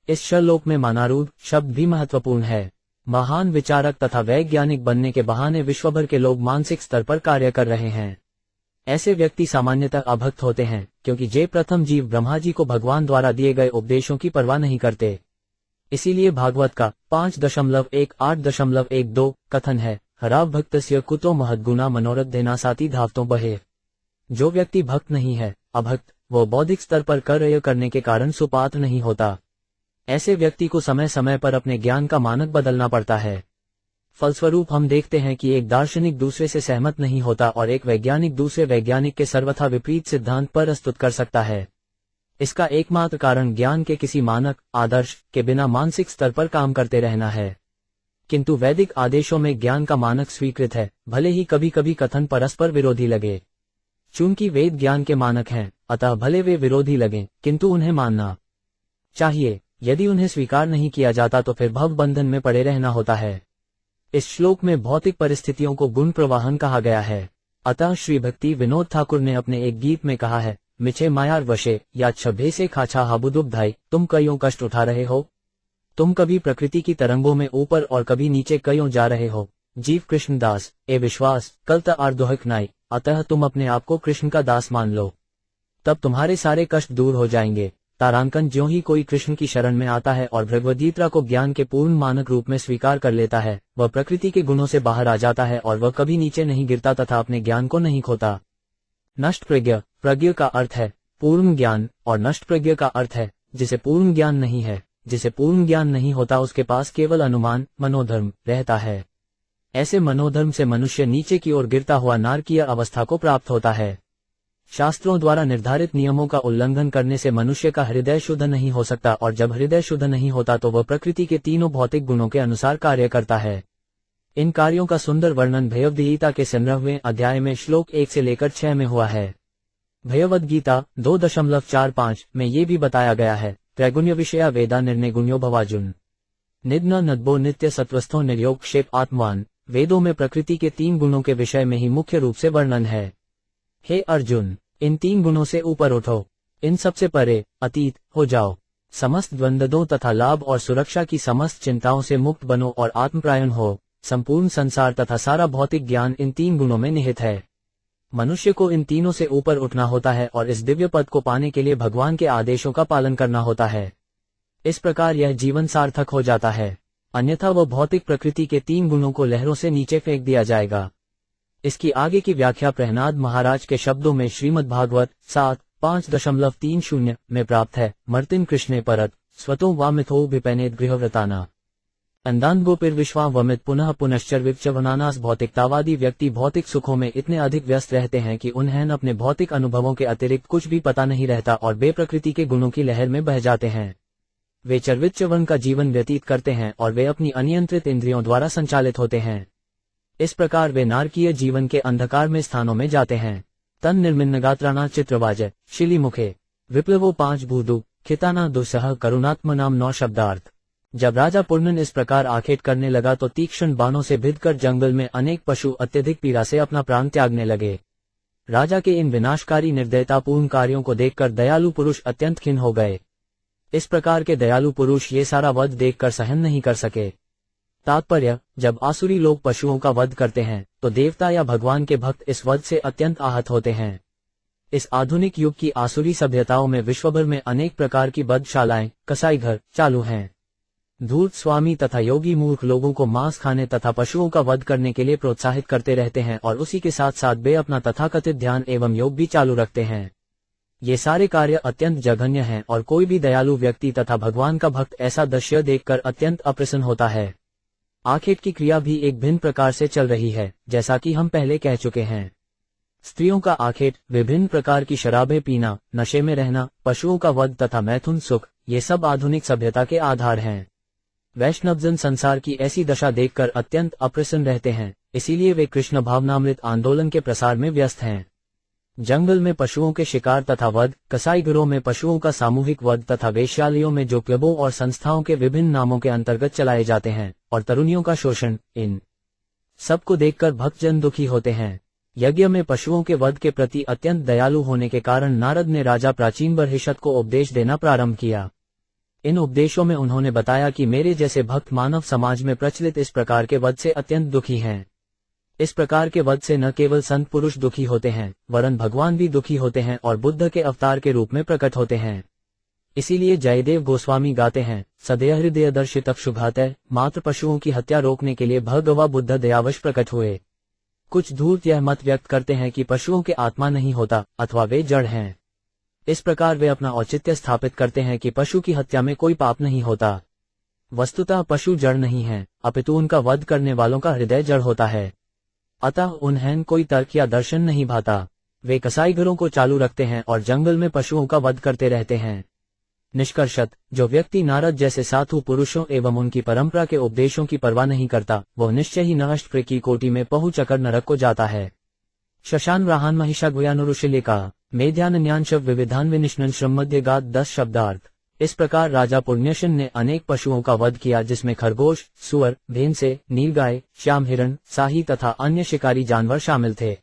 इस श्लोक में मानारूढ़ शब्द भी महत्वपूर्ण है। महान विचारक तथा वैज्ञानिक बनने के बहाने विश्वभर के लोग मानसिक स्तर पर कार्य कर रहे हैं। ऐसे व्यक्ति सामान्यतः अभक्त होते हैं, क्योंकि जे प्रथम जीव ब्रह्मा जी को भगवान द्वारा दिए गए उपदेशों की परवाह नहीं करते। इसीलिए भागवत का 5.1.8.12 कथन है, हराव भक्तस्य कुतो महद्गुणा मनोरथ देनासाति धावतों बहे। जो व्यक्ति भक्त नहीं है, अभक्त, वो बौद्धिक स्तर पर कार्य करने के कारण सुपात्र नहीं होता। ऐसे व्यक्ति को समय समय पर अपने ज्ञान का मानक बदलना पड़ता है। फलस्वरूप हम देखते हैं कि एक दार्शनिक दूसरे से सहमत नहीं होता और एक वैज्ञानिक दूसरे वैज्ञानिक के सर्वथा विपरीत सिद्धांत पर प्रस्तुत कर सकता है। इसका एकमात्र कारण ज्ञान के किसी मानक आदर्श के बिना मानसिक स्तर पर काम करते रहना है। किंतु वैदिक आदेशों में ज्ञान का मानक स्वीकृत है, भले ही कभी कभी कथन परस्पर विरोधी लगे। चूंकि वेद ज्ञान के मानक हैं, अतः भले वे विरोधी लगें, किंतु उन्हें मानना चाहिए। यदि उन्हें स्वीकार नहीं किया जाता तो फिर भव बंधन में पड़े रहना होता है। इस श्लोक में भौतिक परिस्थितियों को गुण प्रवाहन कहा गया है। अतः श्री भक्ति विनोद ठाकुर ने अपने एक गीत में कहा है, मिछे मायार वशे या छभे से खाछा हाबुदुबधाई, तुम कईयों कष्ट उठा रहे हो। तुम कभी प्रकृति की तरंगों में ऊपर और कभी नीचे कईयों जा रहे हो। जीव कृष्ण दास ए विश्वास कल आर्दोहक नाई, अतः तुम अपने आप को कृष्ण का दास मान लो, तब तुम्हारे सारे कष्ट दूर हो जाएंगे। तारांकन, ज्यों ही कोई कृष्ण की शरण में आता है और भगवद्गीता को ज्ञान के पूर्ण मानक रूप में स्वीकार कर लेता है, वह प्रकृति के गुणों से बाहर आ जाता है और वह कभी नीचे नहीं गिरता तथा अपने ज्ञान को नहीं खोता। नष्ट प्रज्ञ, प्रज्ञ का अर्थ है पूर्ण ज्ञान और नष्ट प्रज्ञ का अर्थ है जिसे पूर्ण ज्ञान नहीं है। जिसे पूर्ण ज्ञान नहीं होता उसके पास केवल अनुमान मनोधर्म रहता है। ऐसे मनोधर्म से मनुष्य नीचे की ओर गिरता हुआ नारकीय अवस्था को प्राप्त होता है। शास्त्रों द्वारा निर्धारित नियमों का उल्लंघन करने से मनुष्य का हृदय शुद्ध नहीं हो सकता और जब हृदय शुद्ध नहीं होता तो वह प्रकृति के तीनों भौतिक गुणों के अनुसार कार्य करता है। इन कार्यों का सुंदर वर्णन भगवद्गीता के 15वें अध्याय में श्लोक 1 से लेकर 6 में हुआ है। भगवद्गीता 2.45 में ये भी बताया गया है, त्रैगुण्य विषया वेदा निर्णय गुण्यो भवाजुन निद्न नद्बो नित्य सत्वस्थो निर्योग क्षेप आत्मान। वेदों में प्रकृति के 3 गुणों के विषय में ही मुख्य रूप से वर्णन है। हे अर्जुन, इन 3 गुणों से ऊपर उठो, इन सबसे परे अतीत हो जाओ, समस्त द्वंद्वों तथा लाभ और सुरक्षा की समस्त चिंताओं से मुक्त बनो और आत्मप्रायण हो। संपूर्ण संसार तथा सारा भौतिक ज्ञान इन 3 गुणों में निहित है। मनुष्य को इन तीनों से ऊपर उठना होता है और इस दिव्य पद को पाने के लिए भगवान के आदेशों का पालन करना होता है। इस प्रकार यह जीवन सार्थक हो जाता है, अन्यथा वह भौतिक प्रकृति के 3 गुणों को लहरों से नीचे फेंक दिया जाएगा। इसकी आगे की व्याख्या प्रहलाद महाराज के शब्दों में श्रीमद् भागवत 7.5.30 में प्राप्त है। मर्तिन कृष्णे परत स्वतो वामिथो विपैनेत गृहव्रताना अंदान्गोपिर विश्वा वमित पुनः पुनश्चर्विचवनानास। भौतिकतावादी व्यक्ति भौतिक सुखों में इतने अधिक व्यस्त रहते हैं कि उन्हें अपने भौतिक अनुभवों के अतिरिक्त कुछ भी पता नहीं रहता और बेप्रकृति के गुणों की लहर में बह जाते हैं। वे चर्विच्चवन का जीवन व्यतीत करते हैं और वे अपनी अनियंत्रित इंद्रियों द्वारा संचालित होते हैं। इस प्रकार वे नारकीय जीवन के अंधकार में स्थानों में जाते हैं। तन निर्मिन्नगात्राणा चित्रवाज शिलीमुखे विप्लवो 5 भूदु खिताना दुसह करुणात्मनाम 9 शब्दार्थ। जब राजा पूर्णन इस प्रकार आखेट करने लगा तो तीक्ष्ण बाणों से भिदकर जंगल में अनेक पशु अत्यधिक पीड़ा से अपना प्राण त्यागने लगे। राजा के इन विनाशकारी निर्दयतापूर्ण कार्यों को देखकर दयालु पुरुष अत्यंत खिन्न हो गए। इस प्रकार के दयालु पुरुष ये सारा वध देखकर सहन नहीं कर सके। तात्पर्य, जब आसुरी लोग पशुओं का वध करते हैं तो देवता या भगवान के भक्त इस वध से अत्यंत आहत होते हैं। इस आधुनिक युग की आसुरी सभ्यताओं में विश्वभर में अनेक प्रकार की बधशालाएं, कसाई घर चालू हैं। धूर्त स्वामी तथा योगी मूर्ख लोगों को मांस खाने तथा पशुओं का वध करने के लिए प्रोत्साहित करते रहते हैं और उसी के साथ साथ वे अपना तथाकथित ध्यान एवं योग भी चालू रखते हैं। ये सारे कार्य अत्यंत जघन्य हैं और कोई भी दयालु व्यक्ति तथा भगवान का भक्त ऐसा दृश्य देखकर अत्यंत अप्रसन्न होता है। आखेट की क्रिया भी एक भिन्न प्रकार से चल रही है, जैसा कि हम पहले कह चुके हैं। स्त्रियों का आखेट, विभिन्न प्रकार की शराबें पीना, नशे में रहना, पशुओं का वध तथा मैथुन सुख, ये सब आधुनिक सभ्यता के आधार हैं। वैष्णवजन संसार की ऐसी दशा देखकर अत्यंत अप्रसन्न रहते हैं, इसीलिए वे कृष्ण भावनामृत आंदोलन के प्रसार में व्यस्त हैं। जंगल में पशुओं के शिकार तथा वध, कसाईघरों में पशुओं का सामूहिक वध तथा वेश्यालयों में जो क्लबों और संस्थाओं के विभिन्न नामों के अंतर्गत चलाए जाते हैं, और तरुणियों का शोषण, इन सबको देखकर भक्तजन दुखी होते हैं। यज्ञ में पशुओं के वध के प्रति अत्यंत दयालु होने के कारण नारद ने राजा प्राचीन बर्हिषत को उपदेश देना प्रारंभ किया। इन उपदेशों में उन्होंने बताया कि मेरे जैसे भक्त मानव समाज में प्रचलित इस प्रकार के वध से अत्यंत दुखी हैं। इस प्रकार के वध से न केवल संत पुरुष दुखी होते हैं, वरन भगवान भी दुखी होते हैं और बुद्ध के अवतार के रूप में प्रकट होते हैं। इसीलिए जयदेव गोस्वामी गाते हैं, सदैव हृदय दर्शित शुभातः, मात्र पशुओं की हत्या रोकने के लिए भगवा बुद्ध दयावश प्रकट हुए। कुछ धूर्त यह मत व्यक्त करते हैं कि पशुओं के आत्मा नहीं होता अथवा वे जड़ हैं। इस प्रकार वे अपना औचित्य स्थापित करते हैं कि पशु की हत्या में कोई पाप नहीं होता। वस्तुतः पशु जड़ नहीं है, अपितु उनका वध करने वालों का हृदय जड़ होता है। अतः उन्हें कोई तर्क या दर्शन नहीं भाता। वे कसाईघरों को चालू रखते हैं और जंगल में पशुओं का वध करते रहते हैं। निष्कर्षत, जो व्यक्ति नारद जैसे साधु पुरुषों एवं उनकी परंपरा के उपदेशों की परवाह नहीं करता, वह निश्चय ही नष्ट की कोटि में पहुंचकर नरक को जाता है। शशान राहान महिषाग्वयानुरुशिले का मेध्यान्यान शव विविधान विनिष्णन श्रमध्य गात 10 शब्दार्थ। इस प्रकार राजा पुण्यशन ने अनेक पशुओं का वध किया, जिसमें खरगोश, सुअर, भेंसे, नीलगाय, श्याम हिरण, साही तथा अन्य शिकारी जानवर शामिल थे।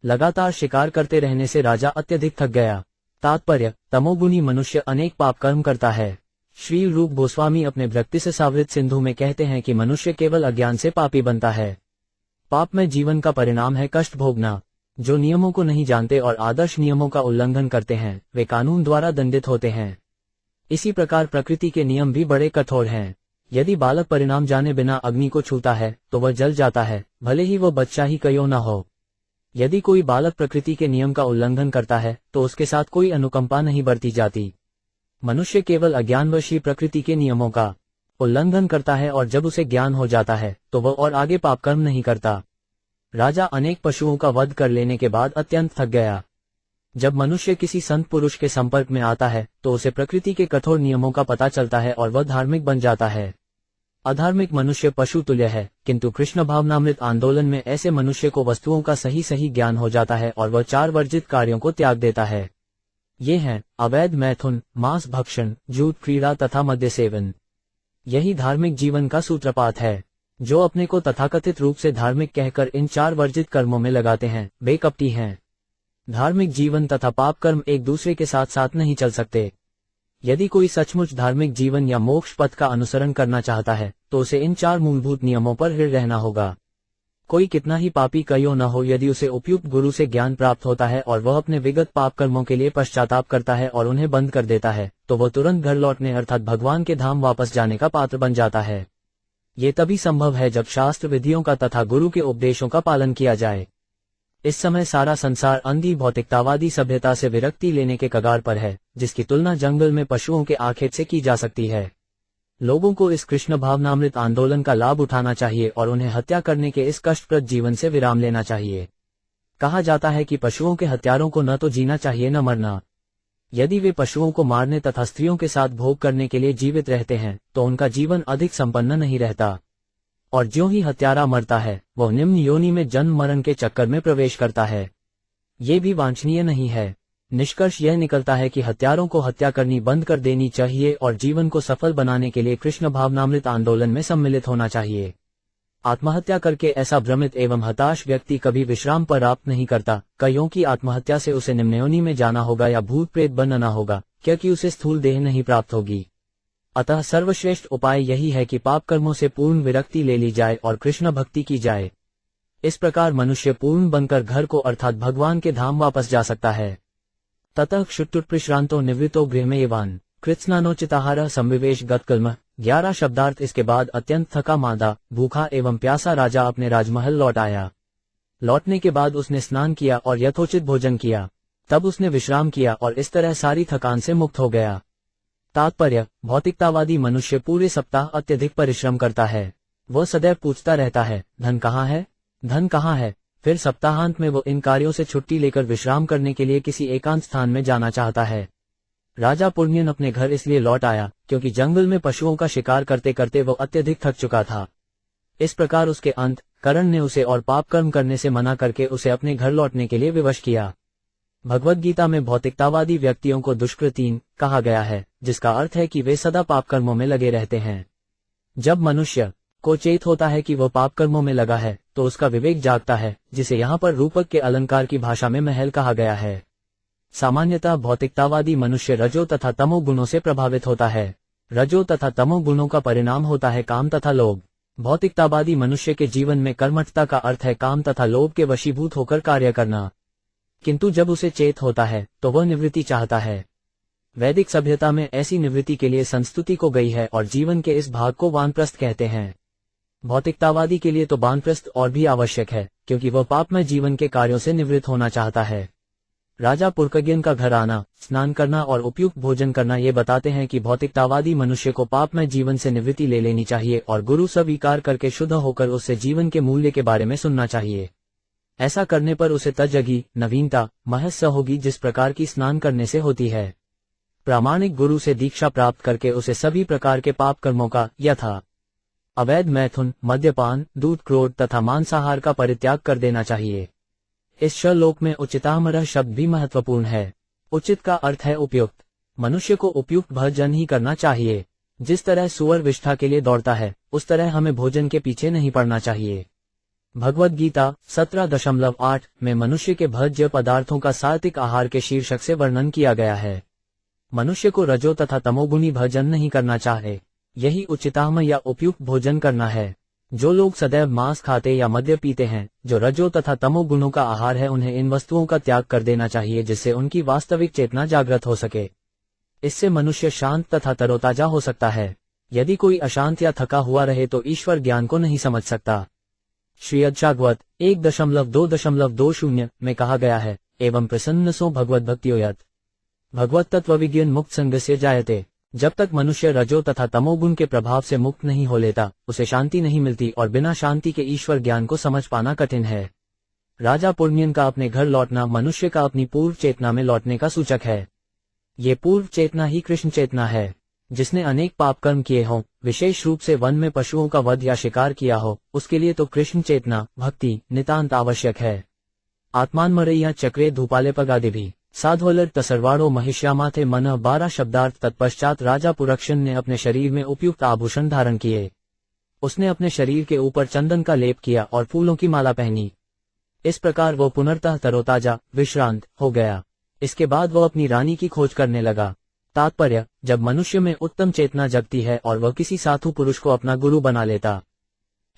लगातार शिकार करते रहने से राजा अत्यधिक थक गया। तात्पर्य, तमोगुणी मनुष्य अनेक पाप कर्म करता है। श्री रूप गोस्वामी अपने भक्ति से सावृत सिंधु में कहते हैं कि मनुष्य केवल अज्ञान से पापी बनता है। पाप में जीवन का परिणाम है कष्ट भोगना। जो नियमों को नहीं जानते और आदर्श नियमों का उल्लंघन करते हैं, वे कानून द्वारा दंडित होते हैं। इसी प्रकार प्रकृति के नियम भी बड़े कठोर हैं। यदि बालक परिणाम जाने बिना अग्नि को छूता है तो वह जल जाता है, भले ही वह बच्चा ही क्यों न हो। यदि कोई बालक प्रकृति के नियम का उल्लंघन करता है तो उसके साथ कोई अनुकंपा नहीं बरती जाती। मनुष्य केवल अज्ञानवश ही प्रकृति के नियमों का उल्लंघन करता है, और जब उसे ज्ञान हो जाता है तो वह और आगे पाप कर्म नहीं करता। राजा अनेक पशुओं का वध कर लेने के बाद अत्यंत थक गया। जब मनुष्य किसी संत पुरुष के संपर्क में आता है तो उसे प्रकृति के कठोर नियमों का पता चलता है और वह धार्मिक बन जाता है। अधार्मिक मनुष्य पशु तुल्य है, किंतु कृष्ण भावनामृत आंदोलन में ऐसे मनुष्य को वस्तुओं का सही सही ज्ञान हो जाता है और वह 4 वर्जित कार्यों को त्याग देता है। ये हैं अवैध मैथुन, मांस भक्षण, जूट क्रीड़ा तथा मद्य सेवन। यही धार्मिक जीवन का सूत्रपात है। जो अपने को तथाकथित रूप से धार्मिक कहकर इन 4 वर्जित कर्मों में लगाते हैं, वे कपटी हैं। धार्मिक जीवन तथा पाप कर्म एक दूसरे के साथ साथ नहीं चल सकते। यदि कोई सचमुच धार्मिक जीवन या मोक्ष पथ का अनुसरण करना चाहता है तो उसे इन 4 मूलभूत नियमों पर दृढ़ रहना होगा। कोई कितना ही पापी क्यों न हो, यदि उसे उपयुक्त गुरु से ज्ञान प्राप्त होता है और वह अपने विगत पाप कर्मों के लिए पश्चाताप करता है और उन्हें बंद कर देता है, तो वह तुरंत घर लौटने अर्थात भगवान के धाम वापस जाने का पात्र बन जाता है। ये तभी संभव है जब शास्त्र विधियों का तथा गुरु के उपदेशों का पालन किया जाए। इस समय सारा संसार अंधी भौतिकतावादी सभ्यता से विरक्ति लेने के कगार पर है, जिसकी तुलना जंगल में पशुओं के आखेट से की जा सकती है। लोगों को इस कृष्ण भावनामृत आंदोलन का लाभ उठाना चाहिए और उन्हें हत्या करने के इस कष्टप्रद जीवन से विराम लेना चाहिए। कहा जाता है कि पशुओं के हत्यारों को न तो जीना चाहिए न मरना। यदि वे पशुओं को मारने तथा स्त्रियों के साथ भोग करने के लिए जीवित रहते हैं तो उनका जीवन अधिक संपन्न नहीं रहता, और ज्यों ही हत्यारा मरता है वह निम्न योनि में जन्म मरण के चक्कर में प्रवेश करता है। ये भी वांछनीय नहीं है। निष्कर्ष यह निकलता है कि हत्यारों को हत्या करनी बंद कर देनी चाहिए और जीवन को सफल बनाने के लिए कृष्ण भावनामृत आंदोलन में सम्मिलित होना चाहिए। आत्महत्या करके ऐसा भ्रमित एवं हताश व्यक्ति कभी विश्राम प्राप्त नहीं करता, क्योंकि आत्महत्या से उसे निम्न योनि में जाना होगा या भूत प्रेत बनना होगा, क्योंकि उसे स्थूल देह नहीं प्राप्त होगी। अतः सर्वश्रेष्ठ उपाय यही है कि पाप कर्मों से पूर्ण विरक्ति ले ली जाए और कृष्ण भक्ति की जाए। इस प्रकार मनुष्य पूर्ण बनकर घर को अर्थात भगवान के धाम वापस जा सकता है। ततः क्षुत्तुर्प्रश्रांतो निवृत्तो गृहमेवान कृत्स्नानोचिताहार संविवेश गतकल्म। 11 शब्दार्थ। इसके बाद अत्यंत थका मांदा, भूखा एवं प्यासा राजा अपने राजमहल लौट आया। लौटने के बाद उसने स्नान किया और यथोचित भोजन किया। तब उसने विश्राम किया और इस तरह सारी थकान से मुक्त हो गया। तात्पर्य, भौतिकतावादी मनुष्य पूरे सप्ताह अत्यधिक परिश्रम करता है। वह सदैव पूछता रहता है, धन कहाँ है, धन कहाँ है। फिर सप्ताहांत में वो इन कार्यों से छुट्टी लेकर विश्राम करने के लिए किसी एकांत स्थान में जाना चाहता है। राजा पुण्यन अपने घर इसलिए लौट आया क्योंकि जंगल में पशुओं का शिकार करते करते वो अत्यधिक थक चुका था। इस प्रकार उसके अंत करण ने उसे और पाप कर्म करने से मना करके उसे अपने घर लौटने के लिए विवश किया। भगवद गीता में भौतिकतावादी व्यक्तियों को दुष्कृतीन कहा गया है, जिसका अर्थ है कि वे सदा पाप कर्मों में लगे रहते हैं। जब मनुष्य को चेत होता है कि वह पाप कर्मों में लगा है तो उसका विवेक जागता है, जिसे यहाँ पर रूपक के अलंकार की भाषा में महल कहा गया है। सामान्यतः भौतिकतावादी मनुष्य रजो तथा तमो गुणों से प्रभावित होता है। रजो तथा तमो गुणों का परिणाम होता है काम तथा लोभ। भौतिकतावादी मनुष्य के जीवन में कर्मठता का अर्थ है काम तथा लोभ के वशीभूत होकर कार्य करना, किंतु जब उसे चेत होता है तो वह निवृत्ति चाहता है। वैदिक सभ्यता में ऐसी निवृत्ति के लिए संस्तुति को गई है और जीवन के इस भाग को वानप्रस्थ कहते हैं। भौतिकतावादी के लिए तो वानप्रस्थ और भी आवश्यक है, क्योंकि वह पापमय जीवन के कार्यों से निवृत्त होना चाहता है। राजा पुरकज्ञन का घर आना, स्नान करना और उपयुक्त भोजन करना ये बताते हैं कि भौतिकतावादी मनुष्य को पापमय जीवन से निवृत्ति ले लेनी चाहिए और गुरु स्वीकार करके शुद्ध होकर उससे जीवन के मूल्य के बारे में सुनना चाहिए। ऐसा करने पर उसे तजगी नवीनता महस होगी, जिस प्रकार की स्नान करने से होती है। प्रामाणिक गुरु से दीक्षा प्राप्त करके उसे सभी प्रकार के पाप कर्मों का यथा अवैध मैथुन, मद्यपान, दूध, क्रोध तथा मांसाहार का परित्याग कर देना चाहिए। इस श्लोक में उचितामरः शब्द भी महत्वपूर्ण है। उचित का अर्थ है उपयुक्त। मनुष्य को उपयुक्त भोजन ही करना चाहिए। जिस तरह सुअर विष्ठा के लिए दौड़ता है, उस तरह हमें भोजन के पीछे नहीं पड़ना चाहिए। भगवद गीता 17.8 में मनुष्य के भोज्य पदार्थों का सात्विक आहार के शीर्षक से वर्णन किया गया है। मनुष्य को रजो तथा तमोगुणी भोजन नहीं करना चाहिए। यही उचिताम या उपयुक्त भोजन करना है। जो लोग सदैव मांस खाते या मद्य पीते हैं, जो रजो तथा तमो गुणों का आहार है, उन्हें इन वस्तुओं का त्याग कर देना चाहिए, जिससे उनकी वास्तविक चेतना जागृत हो सके। इससे मनुष्य शांत तथा तरोताजा हो सकता है। यदि कोई अशांत या थका हुआ रहे तो ईश्वर ज्ञान को नहीं समझ सकता। श्रीमद्भागवत 1.2.20 में कहा गया है, एवं प्रसन्नसो भगवत भक्तियोयत भगवत तत्व विज्ञान मुक्त संग से जायते। जब तक मनुष्य रजो तथा तमोगुण के प्रभाव से मुक्त नहीं हो लेता, उसे शांति नहीं मिलती और बिना शांति के ईश्वर ज्ञान को समझ पाना कठिन है। राजा पुण्यन का अपने घर लौटना मनुष्य का अपनी पूर्व चेतना में लौटने का सूचक है। ये पूर्व चेतना ही कृष्ण चेतना है। जिसने अनेक पाप कर्म किए हों, विशेष रूप से वन में पशुओं का वध या शिकार किया हो, उसके लिए तो कृष्ण चेतना भक्ति नितांत आवश्यक है। आत्मानमरैया चक्रे धूपाले पगादि भी साध्वलर तसरवाड़ो महिष्यामाथे मन 12 शब्दार्थ। तत्पश्चात राजा पुरक्षण ने अपने शरीर में उपयुक्त आभूषण धारण किए। उसने अपने शरीर के ऊपर चंदन का लेप किया और फूलों की माला पहनी। इस प्रकार वो पुनर्तः तरोताजा विश्रांत हो गया। इसके बाद वह अपनी रानी की खोज करने लगा। तात्पर्य, जब मनुष्य में उत्तम चेतना जगती है और वह किसी साधु पुरुष को अपना गुरु बना लेता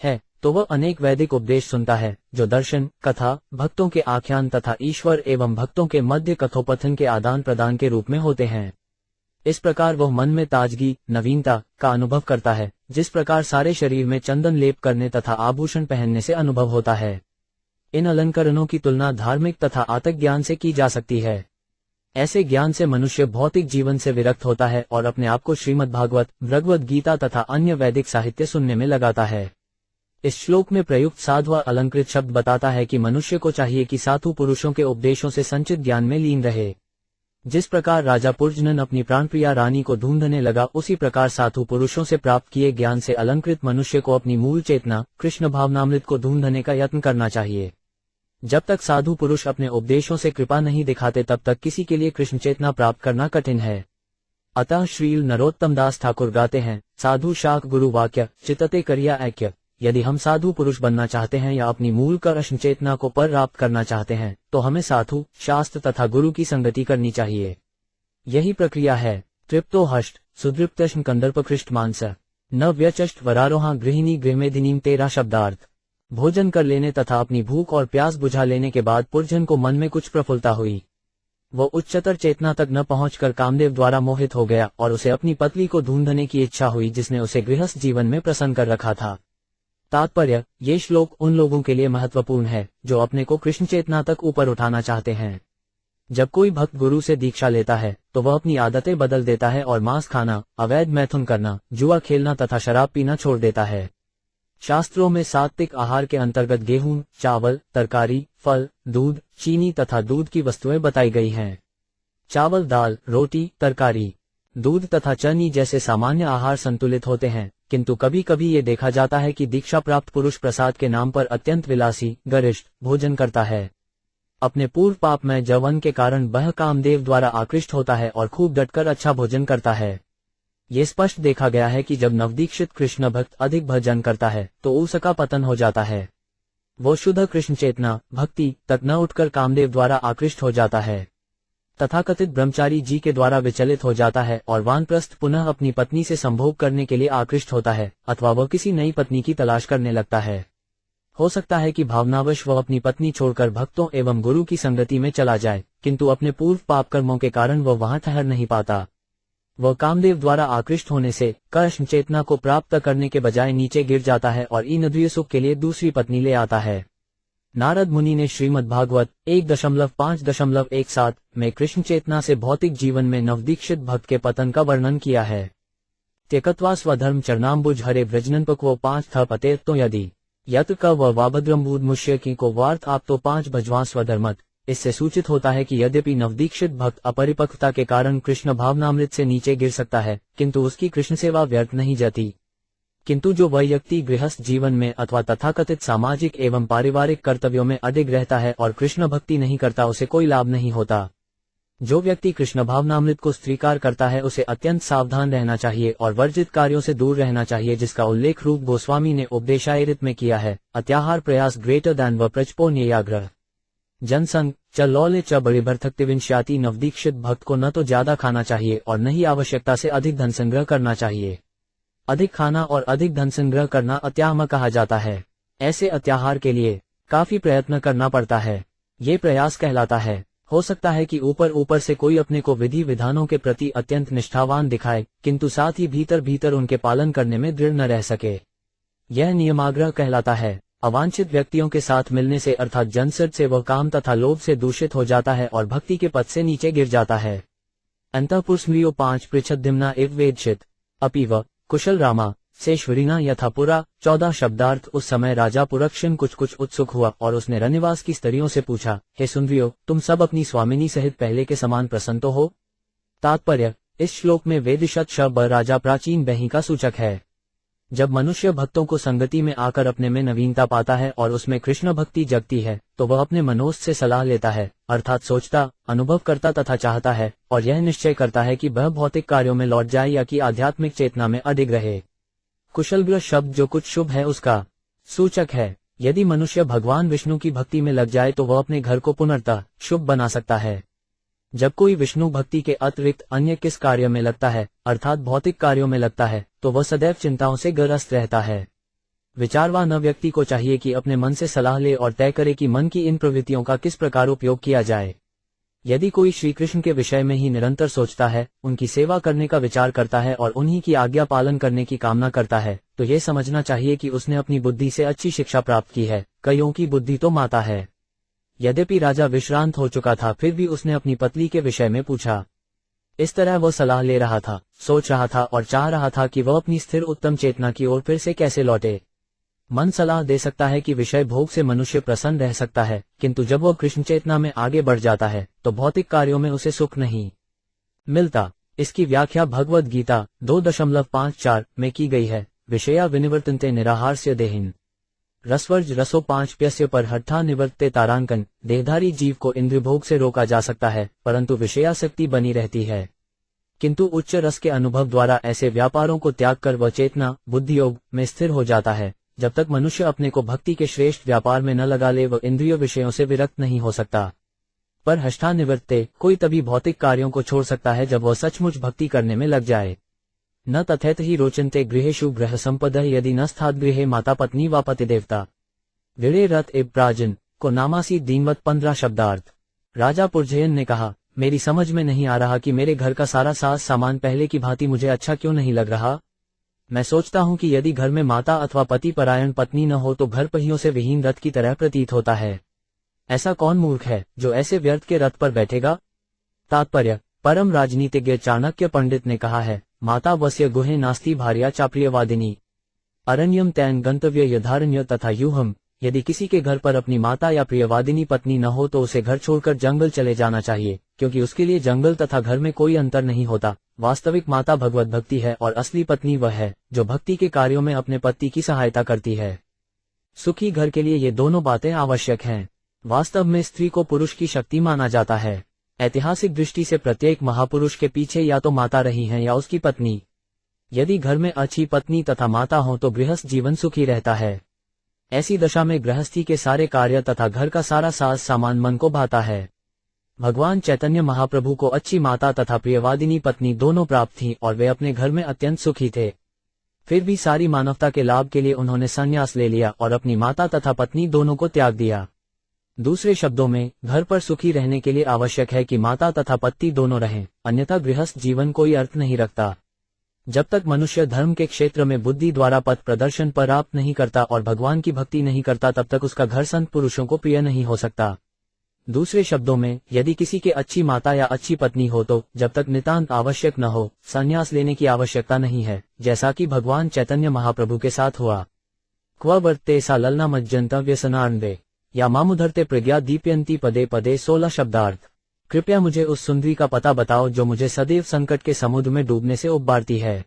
है, तो वह अनेक वैदिक उपदेश सुनता है, जो दर्शन, कथा, भक्तों के आख्यान तथा ईश्वर एवं भक्तों के मध्य कथोपकथन के आदान प्रदान के रूप में होते हैं। इस प्रकार वह मन में ताजगी नवीनता का अनुभव करता है, जिस प्रकार सारे शरीर में चंदन लेप करने तथा आभूषण पहनने से अनुभव होता है। इन अलंकरणों की तुलना धार्मिक तथा आत्म ज्ञान से की जा सकती है। ऐसे ज्ञान से मनुष्य भौतिक जीवन से विरक्त होता है और अपने आप को श्रीमद्भागवत, भगवद गीता तथा अन्य वैदिक साहित्य सुनने में लगाता है। इस श्लोक में प्रयुक्त साधु अलंकृत शब्द बताता है कि मनुष्य को चाहिए कि साधु पुरुषों के उपदेशों से संचित ज्ञान में लीन रहे। जिस प्रकार राजा पुरजनन अपनी प्राणप्रिया रानी को ढूंढने लगा, उसी प्रकार साधु पुरुषों से प्राप्त किए ज्ञान से अलंकृत मनुष्य को अपनी मूल चेतना कृष्ण भावनामृत को ढूंढने का यत्न करना चाहिए। जब तक साधु पुरुष अपने उपदेशों से कृपा नहीं दिखाते, तब तक किसी के लिए कृष्ण चेतना प्राप्त करना कठिन है। अतः श्रील नरोत्तम दास ठाकुर गाते हैं, साधु शाख गुरु वाक्य चितते करिया ऐक्य। यदि हम साधु पुरुष बनना चाहते हैं या अपनी मूल कृष्ण चेतना को प्राप्त करना चाहते हैं, तो हमें साधु शास्त्र तथा गुरु की संगति करनी चाहिए। यही प्रक्रिया है। तृप्तो हष्ट सुदृप्तष्ण कंदर्पकृष्ट मांस न व्यचष्ट वरारोहा गृहिणी गृहमेदिनीम 13 शब्दार्थ। भोजन कर लेने तथा अपनी भूख और प्यास बुझा लेने के बाद पुरजन को मन में कुछ प्रफुल्लता हुई। वो उच्चतर चेतना तक न पहुंचकर कामदेव द्वारा मोहित हो गया और उसे अपनी पत्नी को ढूंढने की इच्छा हुई, जिसने उसे गृहस्थ जीवन में प्रसन्न कर रखा था। तात्पर्य, ये श्लोक उन लोगों के लिए महत्वपूर्ण है जो अपने को कृष्ण चेतना तक ऊपर उठाना चाहते हैं। जब कोई भक्त गुरु से दीक्षा लेता है तो वह अपनी आदतें बदल देता है और मांस खाना, अवैध मैथुन करना, जुआ खेलना तथा शराब पीना छोड़ देता है। शास्त्रों में सात्विक आहार के अंतर्गत गेहूं, चावल, तरकारी, फल, दूध, चीनी तथा दूध की वस्तुएं बताई गई हैं। चावल, दाल, रोटी, तरकारी, दूध तथा चनी जैसे सामान्य आहार संतुलित होते हैं, किंतु कभी कभी ये देखा जाता है कि दीक्षा प्राप्त पुरुष प्रसाद के नाम पर अत्यंत विलासी गरिष्ठ भोजन करता है। अपने पूर्व पाप में जवन के कारण वह कामदेव द्वारा आकृष्ट होता है और खूब डटकर अच्छा भोजन करता है। ये स्पष्ट देखा गया है कि जब नवदीक्षित कृष्ण भक्त अधिक भजन करता है तो उसका पतन हो जाता है। वो शुद्ध कृष्ण चेतना भक्ति तक न उठकर कामदेव द्वारा आकृष्ट हो जाता है। तथाकथित ब्रह्मचारी जी के द्वारा विचलित हो जाता है और वानप्रस्थ पुनः अपनी पत्नी से संभोग करने के लिए आकृष्ट होता है, अथवा वह किसी नई पत्नी की तलाश करने लगता है। हो सकता है कि भावनावश वह अपनी पत्नी छोड़कर भक्तों एवं गुरु की संगति में चला जाए, किंतु अपने पूर्व पाप कर्मों के कारण वह वहां ठहर नहीं पाता। वह कामदेव द्वारा आकृष्ट होने से कृष्ण चेतना को प्राप्त करने के बजाय नीचे गिर जाता है और इंद्रिय सुख के लिए दूसरी पत्नी ले आता है। नारद मुनि ने श्रीमद् भागवत 1.5.17 में कृष्ण चेतना से भौतिक जीवन में नवदीक्षित भक्त के पतन का वर्णन किया है। त्यक्त्वा स्वधर्म चरणाम्बुज हरे व्रजनपक्वो 5 थ पते तो यदि यत क व वाभद्रम्बूद मुष्य की को वार्थ आप तो 5 भजवा स्वधर्मत। इससे सूचित होता है कि यद्यपि नवदीक्षित भक्त अपरिपक्वता के कारण कृष्ण भावनामृत से नीचे गिर सकता है, किंतु उसकी कृष्ण सेवा व्यर्थ नहीं जाती। किंतु जो वह व्यक्ति गृहस्थ जीवन में अथवा तथाकथित सामाजिक एवं पारिवारिक कर्तव्यों में अडिग रहता है और कृष्ण भक्ति नहीं करता, उसे कोई लाभ नहीं होता। जो व्यक्ति कृष्ण भावनामृत को स्वीकार करता है उसे अत्यंत सावधान रहना चाहिए और वर्जित कार्यों से दूर रहना चाहिए, जिसका उल्लेख रूप गोस्वामी ने उपदेशामृत में किया है। अत्याहार प्रयास ग्रेटर दैन व प्रचपो न्यायाग्रह जनसंग च लौले च बड़ी भर्थक्तिविंश्याति। नवदीक्षित भक्त को न तो ज्यादा खाना चाहिए और न ही आवश्यकता से अधिक धन संग्रह करना चाहिए। अधिक खाना और अधिक धन संग्रह करना अत्याहम कहा जाता है। ऐसे अत्याहार के लिए काफी प्रयत्न करना पड़ता है। ये प्रयास कहलाता है। हो सकता है कि ऊपर ऊपर से कोई अपने को विधि विधानों के प्रति अत्यंत निष्ठावान दिखाए, किंतु साथ ही भीतर भीतर उनके पालन करने में दृढ़ न रह सके। यह नियमाग्रह कहलाता है। अवांछित व्यक्तियों के साथ मिलने से अर्थात जनसद से वह काम तथा लोभ से दूषित हो जाता है और भक्ति के पद से नीचे गिर जाता है। अंतःपुरुषमियो 5 पृच्छद्दिम्ना इव वेदशित अपीव कुशल रामा से श्वरीना यथापुरा 14 शब्दार्थ। उस समय राजा पुरक्षण कुछ उत्सुक हुआ और उसने रनिवास की स्त्रियों से पूछा, हे सुंदरियो, तुम सब अपनी स्वामिनी सहित पहले के समान प्रसन्न तो हो? तात्पर्य: इस श्लोक में वेदशत शब्द राजा प्राचीन बही का सूचक है। जब मनुष्य भक्तों को संगति में आकर अपने में नवीनता पाता है और उसमें कृष्ण भक्ति जगती है तो वह अपने मनोस्थ से सलाह लेता है, अर्थात सोचता, अनुभव करता तथा चाहता है और यह निश्चय करता है कि वह भौतिक कार्यों में लौट जाए या कि आध्यात्मिक चेतना में अडिग रहे। कुशलग्र शब्द जो कुछ शुभ है उसका सूचक है। यदि मनुष्य भगवान विष्णु की भक्ति में लग जाए तो वह अपने घर को पुनर्तः शुभ बना सकता है। जब कोई विष्णु भक्ति के अतिरिक्त अन्य किस कार्य में लगता है, अर्थात भौतिक कार्यों में लगता है, तो वह सदैव चिंताओं से ग्रस्त रहता है। विचारवान व्यक्ति को चाहिए कि अपने मन से सलाह ले और तय करे कि मन की इन प्रवृत्तियों का किस प्रकार उपयोग किया जाए। यदि कोई श्री कृष्ण के विषय में ही निरंतर सोचता है, उनकी सेवा करने का विचार करता है और उन्हीं की आज्ञा पालन करने की कामना करता है, तो ये समझना चाहिए कि उसने अपनी बुद्धि से अच्छी शिक्षा प्राप्त की है। कईयों की बुद्धि तो माता है। यद्यपि राजा विश्रांत हो चुका था, फिर भी उसने अपनी पत्नी के विषय में पूछा। इस तरह वह सलाह ले रहा था, सोच रहा था और चाह रहा था कि वह अपनी स्थिर उत्तम चेतना की ओर फिर से कैसे लौटे। मन सलाह दे सकता है कि विषय भोग से मनुष्य प्रसन्न रह सकता है, किंतु जब वह कृष्ण चेतना में आगे बढ़ जाता है तो भौतिक कार्यों में उसे सुख नहीं मिलता। इसकी व्याख्या भगवद गीता 2.54 में की गई है। विषया विनिवर्तन्ते निराहारस्य देहिन रसवर्ज रसो 5 प्यस्य पर हट्ठा निवर्तते तारांकन। देहधारी जीव को इंद्रिय भोग से रोका जा सकता है, परंतु विषयासक्ति बनी रहती है। किंतु उच्च रस के अनुभव द्वारा ऐसे व्यापारों को त्याग कर वह चेतना बुद्धि योग में स्थिर हो जाता है। जब तक मनुष्य अपने को भक्ति के श्रेष्ठ व्यापार में न लगा ले, वह इंद्रिय विषयों से विरक्त नहीं हो सकता। पर हष्ठा निवर्तते, कोई तभी भौतिक कार्यों को छोड़ सकता है जब वह सचमुच भक्ति करने में लग जाए। न तथैत ही रोचन्ते गृहेषु गृह संपदः यदि न स्थात गृहे माता पत्नी व पति देवता। विरे रथ एव प्राजन को नामासी दीनवत 15 शब्दार्थ। राजा पुरजयन ने कहा, मेरी समझ में नहीं आ रहा कि मेरे घर का सारा साज सामान पहले की भांति मुझे अच्छा क्यों नहीं लग रहा। मैं सोचता हूँ कि यदि घर में माता अथवा पति परायण पत्नी न हो तो घर पहियों से विहीन रथ की तरह प्रतीत होता है। ऐसा कौन मूर्ख है जो ऐसे व्यर्थ के रथ पर बैठेगा। तात्पर्य: परम राजनीतिज्ञ चाणक्य पंडित ने कहा है, माता वस्य गुहे नास्ति भार्या चाप्रियवादिनी अरण्यम तैन गंतव्य यधारण्य तथा यूहम। यदि किसी के घर पर अपनी माता या प्रियवादिनी पत्नी न हो तो उसे घर छोड़कर जंगल चले जाना चाहिए, क्योंकि उसके लिए जंगल तथा घर में कोई अंतर नहीं होता। वास्तविक माता भगवत भक्ति है और असली पत्नी वह है जो भक्ति के कार्यों में अपने पति की सहायता करती है। सुखी घर के लिए ये दोनों बातें आवश्यक हैं। वास्तव में स्त्री को पुरुष की शक्ति माना जाता है। ऐतिहासिक दृष्टि से प्रत्येक महापुरुष के पीछे या तो माता रही हैं या उसकी पत्नी। यदि घर में अच्छी पत्नी तथा माता हो तो गृहस्थ जीवन सुखी रहता है। ऐसी दशा में गृहस्थी के सारे कार्य तथा घर का सारा साज सामान मन को भाता है। भगवान चैतन्य महाप्रभु को अच्छी माता तथा प्रियवादिनी पत्नी दोनों प्राप्त थीं और वे अपने घर में अत्यंत सुखी थे। फिर भी सारी मानवता के लाभ के लिए उन्होंने संन्यास ले लिया और अपनी माता तथा पत्नी दोनों को त्याग दिया। दूसरे शब्दों में, घर पर सुखी रहने के लिए आवश्यक है कि माता तथा पति दोनों रहें, अन्यथा गृहस्थ जीवन कोई अर्थ नहीं रखता। जब तक मनुष्य धर्म के क्षेत्र में बुद्धि द्वारा पथ प्रदर्शन प्राप्त नहीं करता और भगवान की भक्ति नहीं करता, तब तक उसका घर संत पुरुषों को प्रिय नहीं हो सकता। दूसरे शब्दों में, यदि किसी के अच्छी माता या अच्छी पत्नी हो तो जब तक नितांत आवश्यक न हो संन्यास लेने की आवश्यकता नहीं है, जैसा कि भगवान चैतन्य महाप्रभु के साथ हुआ। क्व वर्ते सा ललना मज्जंता व्यसनार्णवे या मामुधरते प्रज्ञा दीप्यंती पदे पदे 16 शब्दार्थ। कृपया मुझे उस सुंदरी का पता बताओ जो मुझे सदैव संकट के समुद्र में डूबने से उबारती है।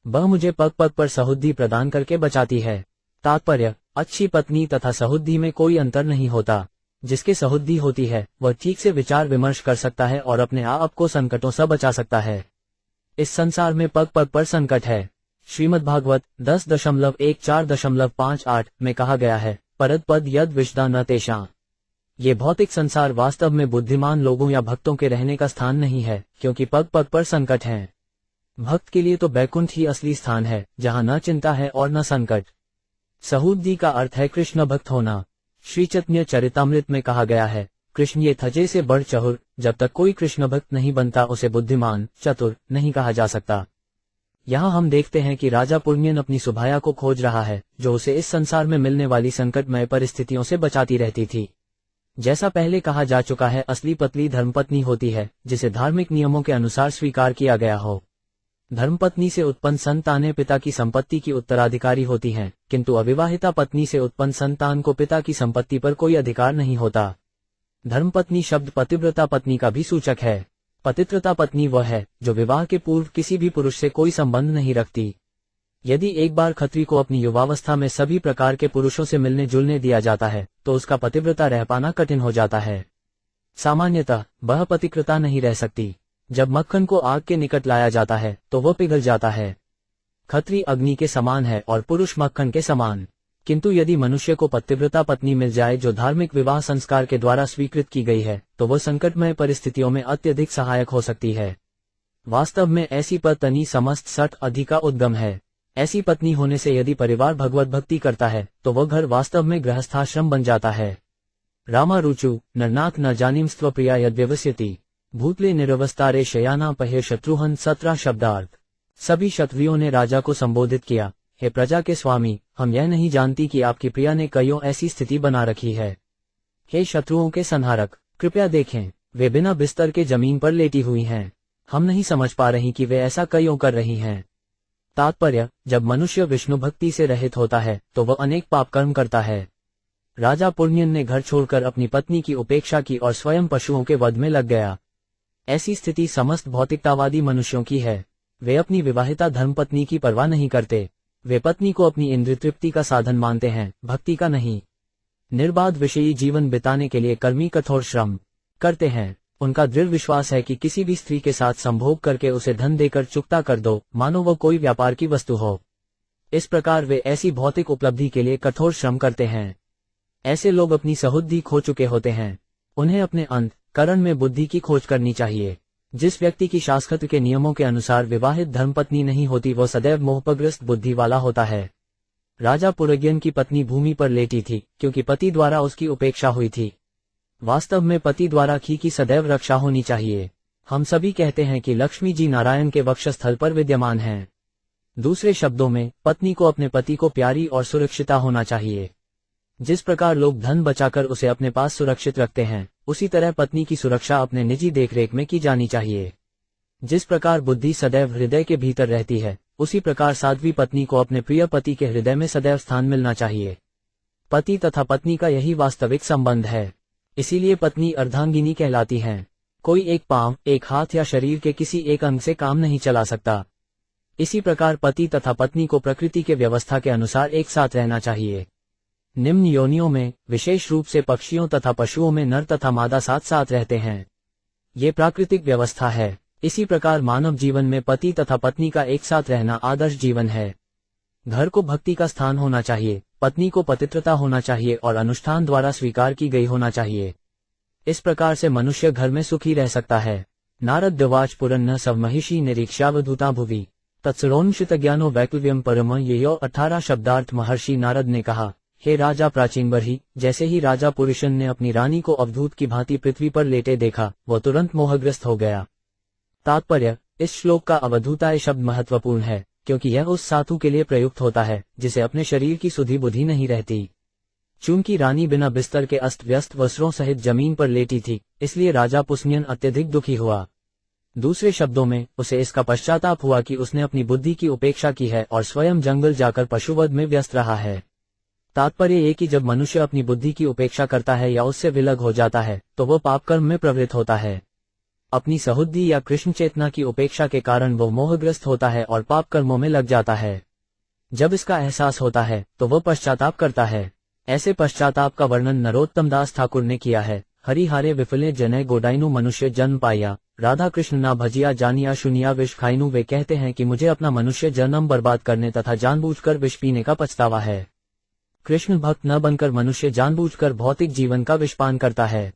वह मुझे पग पग पर सहुद्धि प्रदान करके बचाती है। तात्पर्य, अच्छी पत्नी तथा सहुद्धि में कोई अंतर नहीं होता। जिसके सहुद्धि होती है वह ठीक से विचार विमर्श कर सकता है और अपने आप को संकटों से बचा सकता है। इस संसार में पग पग पर संकट है। श्रीमद्भागवत 10.1.4.58 में कहा गया है, परद पद यद विषदा न तेषां। ये भौतिक संसार वास्तव में बुद्धिमान लोगों या भक्तों के रहने का स्थान नहीं है, क्योंकि पग पग पर संकट हैं। भक्त के लिए तो बैकुंठ ही असली स्थान है, जहां न चिंता है और न संकट। सहुद्धि का अर्थ है कृष्ण भक्त होना। श्री चैतन्य चरितामृत में कहा गया है, कृष्ण ये थजे से बढ़ चहुर। जब तक कोई कृष्ण भक्त नहीं बनता उसे बुद्धिमान, चतुर नहीं कहा जा सकता। यहाँ हम देखते हैं कि राजा पुण्यन अपनी सुभाया को खोज रहा है, जो उसे इस संसार में मिलने वाली संकटमय परिस्थितियों से बचाती रहती थी। जैसा पहले कहा जा चुका है, असली पत्नी धर्मपत्नी होती है, जिसे धार्मिक नियमों के अनुसार स्वीकार किया गया हो। धर्मपत्नी से उत्पन्न संतानें पिता की संपत्ति की उत्तराधिकारी होती हैं, किंतु अविवाहिता पत्नी से उत्पन्न संतान को पिता की संपत्ति पर कोई अधिकार नहीं होता। धर्मपत्नी शब्द पतिव्रता पत्नी का भी सूचक है। पतिव्रता पत्नी वह है जो विवाह के पूर्व किसी भी पुरुष से कोई संबंध नहीं रखती। यदि एक बार खत्री को अपनी युवावस्था में सभी प्रकार के पुरुषों से मिलने जुलने दिया जाता है तो उसका पतिव्रता रह पाना कठिन हो जाता है। सामान्यतः वह पतिव्रता नहीं रह सकती। जब मक्खन को आग के निकट लाया जाता है तो वह पिघल जाता है। खत्री अग्नि के समान है और पुरुष मक्खन के समान। किंतु यदि मनुष्य को पतिव्रता पत्नी मिल जाए जो धार्मिक विवाह संस्कार के द्वारा स्वीकृत की गई है, तो वह संकटमय परिस्थितियों में अत्यधिक सहायक हो सकती है। वास्तव में ऐसी पत्नी समस्त सठ अधिका उद्गम है। ऐसी पत्नी होने से यदि परिवार भगवत भक्ति करता है तो वह घर वास्तव में गृहस्थाश्रम बन जाता है। रामारुचु नरनाथ न जानीम स्वप्रिया यद्व्यवस्यति भूतले निरवस्थारे शयाना पहे शत्रुहन 17 शब्दार्थ। सभी क्षत्रियों ने राजा को संबोधित किया, हे प्रजा के स्वामी, हम यह नहीं जानती कि आपकी प्रिया ने कईयों ऐसी स्थिति बना रखी है। हे शत्रुओं के संहारक, कृपया देखें, वे बिना बिस्तर के जमीन पर लेटी हुई हैं। हम नहीं समझ पा रही कि वे ऐसा कईयों कर रही हैं। तात्पर्य, जब मनुष्य विष्णु भक्ति से रहित होता है तो वह अनेक पाप कर्म करता है। राजा पुण्यन ने घर छोड़कर अपनी पत्नी की उपेक्षा की और स्वयं पशुओं के वध में लग गया। ऐसी स्थिति समस्त भौतिकतावादी मनुष्यों की है। वे अपनी विवाहिता धर्मपत्नी की परवाह नहीं करते। वे पत्नी को अपनी इंद्रिय तृप्ति का साधन मानते हैं, भक्ति का नहीं। निर्बाध विषयी जीवन बिताने के लिए कर्मी कठोर श्रम करते हैं। उनका दृढ़ विश्वास है कि किसी भी स्त्री के साथ संभोग करके उसे धन देकर चुकता कर दो, मानो वह कोई व्यापार की वस्तु हो। इस प्रकार वे ऐसी भौतिक उपलब्धि के लिए कठोर श्रम करते हैं। ऐसे लोग अपनी सहुद्धि खो चुके होते हैं। उन्हें अपने अंत करण में बुद्धि की खोज करनी चाहिए। जिस व्यक्ति की शास्त्र के नियमों के अनुसार विवाहित धर्मपत्नी नहीं होती वह सदैव मोहपग्रस्त बुद्धि वाला होता है। राजा पुरग्यन की पत्नी भूमि पर लेटी थी क्योंकि पति द्वारा उसकी उपेक्षा हुई थी। वास्तव में पति द्वारा की सदैव रक्षा होनी चाहिए। हम सभी कहते हैं कि लक्ष्मी जी नारायण के वक्षस्थल पर विद्यमान हैं। दूसरे शब्दों में, पत्नी को अपने पति को प्यारी और सुरक्षिता होना चाहिए। जिस प्रकार लोग धन बचाकर उसे अपने पास सुरक्षित रखते हैं, उसी तरह पत्नी की सुरक्षा अपने निजी देखरेख में की जानी चाहिए। जिस प्रकार बुद्धि सदैव हृदय के भीतर रहती है, उसी प्रकार साध्वी पत्नी को अपने प्रिय पति के हृदय में सदैव स्थान मिलना चाहिए। पति तथा पत्नी का यही वास्तविक संबंध है। इसीलिए पत्नी अर्धांगिनी कहलाती हैं। कोई एक पांव, एक हाथ या शरीर के किसी एक अंग से काम नहीं चला सकता। इसी प्रकार पति तथा पत्नी को प्रकृति के व्यवस्था के अनुसार एक साथ रहना चाहिए। निम्न योनियों में विशेष रूप से पक्षियों तथा पशुओं में नर तथा मादा साथ साथ रहते हैं। ये प्राकृतिक व्यवस्था है। इसी प्रकार मानव जीवन में पति तथा पत्नी का एक साथ रहना आदर्श जीवन है। घर को भक्ति का स्थान होना चाहिए, पत्नी को पतित्रता होना चाहिए और अनुष्ठान द्वारा स्वीकार की गई होना चाहिए। इस प्रकार से मनुष्य घर में सुखी रह सकता है। नारद उवाच पुरन्न सव महिषी निरीक्षावधूता भुवि तत्सरोन्शित ज्ञानो वैकल्यम परम यो 18 शब्दार्थ। महर्षि नारद ने कहा, हे राजा प्राचीन बरही, जैसे ही राजा पुरुषन ने अपनी रानी को अवधूत की भांति पृथ्वी पर लेटे देखा, वह तुरंत मोहग्रस्त हो गया। तात्पर्य, इस श्लोक का अवधूताय शब्द महत्वपूर्ण है, क्योंकि यह उस साधु के लिए प्रयुक्त होता है जिसे अपने शरीर की सुधि बुद्धि नहीं रहती। चूंकि रानी बिना बिस्तर के अस्त व्यस्त वस्त्रों सहित जमीन पर लेटी थी, इसलिए राजा पुष्यन अत्यधिक दुखी हुआ। दूसरे शब्दों में, उसे इसका पश्चाताप हुआ कि उसने अपनी बुद्धि की उपेक्षा की है और स्वयं जंगल जाकर पशुवध में व्यस्त रहा है। तात्पर्य ये कि जब मनुष्य अपनी बुद्धि की उपेक्षा करता है या उससे विलग हो जाता है, तो वह पाप कर्म में प्रवृत्त होता है। अपनी सहुद्धि या कृष्ण चेतना की उपेक्षा के कारण वो मोहग्रस्त होता है और पाप कर्मों में लग जाता है। जब इसका एहसास होता है तो वह पश्चाताप करता है। ऐसे पश्चाताप का वर्णन नरोत्तम दास ठाकुर ने किया है। हरिहारे विफले जने गोडाइनु मनुष्य जन्म पाया, राधा कृष्ण ना भजिया जानिया शुनिया विष खाइनु। वे कहते हैं कि मुझे अपना मनुष्य जन्म बर्बाद करने तथा जानबूझकर विष पीने का पछतावा है। कृष्ण भक्त न बनकर मनुष्य जानबूझकर भौतिक जीवन का विषपान करता है।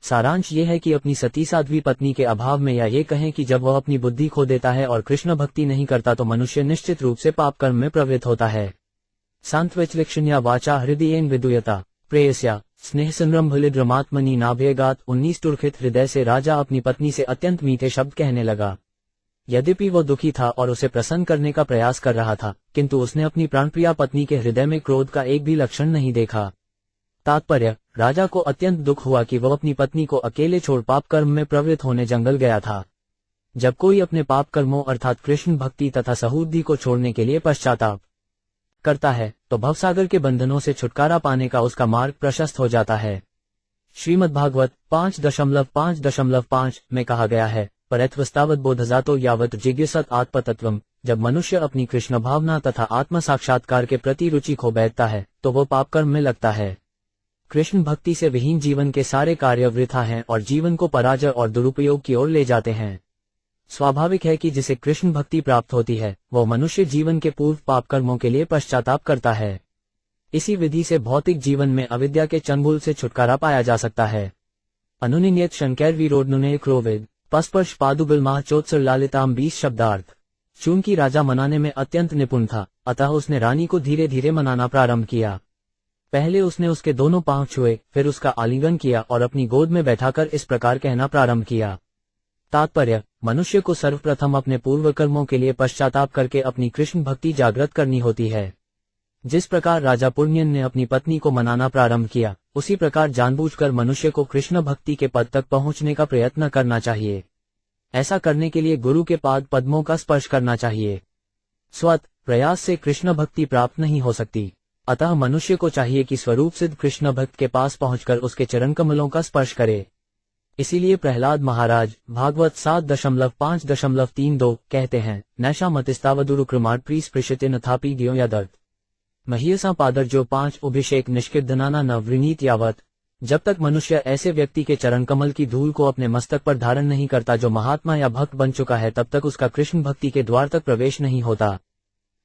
सारांश ये है कि अपनी सती साध्वी पत्नी के अभाव में, या ये कहें कि जब वह अपनी बुद्धि खो देता है और कृष्ण भक्ति नहीं करता, तो मनुष्य निश्चित रूप से पाप कर्म में प्रवृत्त होता है। सांत्वचलिक्षण्या वाचा हृदयेन विदुयता प्रेयस्या स्नेह संरंभलिद्रमात्मनि नाभ्यगात। 19 तुर्खित हृदय से राजा अपनी पत्नी से अत्यंत मीठे शब्द कहने लगा। यद्यपि वो दुखी था और उसे प्रसन्न करने का प्रयास कर रहा था, किंतु उसने अपनी प्राणप्रिया पत्नी के हृदय में क्रोध का एक भी लक्षण नहीं देखा। तात्पर्य, राजा को अत्यंत दुख हुआ कि वह अपनी पत्नी को अकेले छोड़ पाप कर्म में प्रवृत्त होने जंगल गया था। जब कोई अपने पाप कर्मों अर्थात कृष्ण भक्ति तथा सहुद्धि को छोड़ने के लिए पश्चाताप करता है, तो भवसागर के बंधनों से छुटकारा पाने का उसका मार्ग प्रशस्त हो जाता है। श्रीमद्भागवत 5.5.5 में कहा गया है, परैत्वस्तावत बोधजातो यावत जिज्ञसत आत्मतत्वम। जब मनुष्य अपनी कृष्ण भावना तथा आत्म साक्षात्कार के प्रति रुचि खो बैठता है, तो वह पाप कर्म में लगता है। कृष्ण भक्ति से विहीन जीवन के सारे कार्य वृथा हैं और जीवन को पराजय और दुरुपयोग की ओर ले जाते हैं। स्वाभाविक है कि जिसे कृष्ण भक्ति प्राप्त होती है, वह मनुष्य जीवन के पूर्व पाप कर्मों के लिए पश्चाताप करता है। इसी विधि से भौतिक जीवन में अविद्या के चंगुल से छुटकारा पाया जा सकता है। अनुनियत शंकैर्वीरोडनुने क्रोवेद पस्पर्श पादुबिल माह चोत्सर लालिताम 20 शब्दार्थ। चूंकि राजा मनाने में अत्यंत निपुण था, अतः उसने रानी को धीरे धीरे मनाना प्रारंभ किया। पहले उसने उसके दोनों पांव छुए, फिर उसका आलिंगन किया और अपनी गोद में बैठाकर इस प्रकार कहना प्रारंभ किया। तात्पर्य, मनुष्य को सर्वप्रथम अपने पूर्व कर्मों के लिए पश्चाताप करके अपनी कृष्ण भक्ति जागृत करनी होती है। जिस प्रकार राजा पुण्यन ने अपनी पत्नी को मनाना प्रारंभ किया, उसी प्रकार जानबूझकर मनुष्य को कृष्ण भक्ति के पद तक पहुंचने का प्रयत्न करना चाहिए। ऐसा करने के लिए गुरु के पाद पद्मों का स्पर्श करना चाहिए। स्वत प्रयास से कृष्ण भक्ति प्राप्त नहीं हो सकती, अतः मनुष्य को चाहिए कि स्वरूप सिद्ध कृष्ण भक्त के पास पहुंचकर उसके चरण कमलों का स्पर्श करे। इसीलिए प्रहलाद महाराज भागवत 7.5.32 कहते हैं, नैषा मतिस्तावदुरु क्रमाट प्रीस्पृशते नथापि ज्ञो यदर्थ महियसा पादर जो 5 अभिषेक निष्किर्धनाना न वृणीत यावत। जब तक मनुष्य ऐसे व्यक्ति के चरण कमल की धूल को अपने मस्तक पर धारण नहीं करता जो महात्मा या भक्त बन चुका है, तब तक उसका कृष्ण भक्ति के द्वार तक प्रवेश नहीं होता।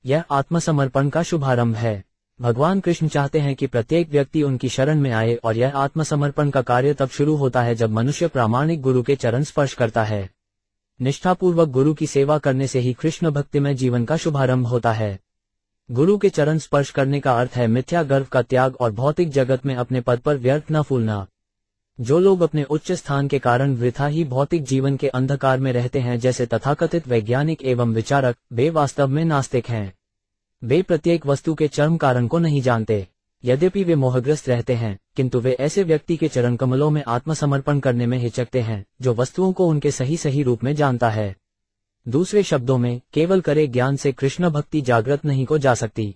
यह आत्मसमर्पण का शुभारंभ है। भगवान कृष्ण चाहते हैं कि प्रत्येक व्यक्ति उनकी शरण में आए, और यह आत्मसमर्पण का कार्य तब शुरू होता है जब मनुष्य प्रामाणिक गुरु के चरण स्पर्श करता है। निष्ठापूर्वक गुरु की सेवा करने से ही कृष्ण भक्ति में जीवन का शुभारंभ होता है। गुरु के चरण स्पर्श करने का अर्थ है मिथ्या गर्व का त्याग और भौतिक जगत में अपने पद पर व्यर्थ न फूलना। जो लोग अपने उच्च स्थान के कारण वृथा ही भौतिक जीवन के अंधकार में रहते हैं, जैसे तथाकथित वैज्ञानिक एवं विचारक, वे वास्तव में नास्तिक हैं। वे प्रत्येक वस्तु के चरम कारण को नहीं जानते। यद्यपि वे मोहग्रस्त रहते हैं, किंतु वे ऐसे व्यक्ति के चरण कमलों में आत्मसमर्पण करने में हिचकते हैं जो वस्तुओं को उनके सही सही रूप में जानता है। दूसरे शब्दों में, केवल करे ज्ञान से कृष्ण भक्ति जागृत नहीं को जा सकती।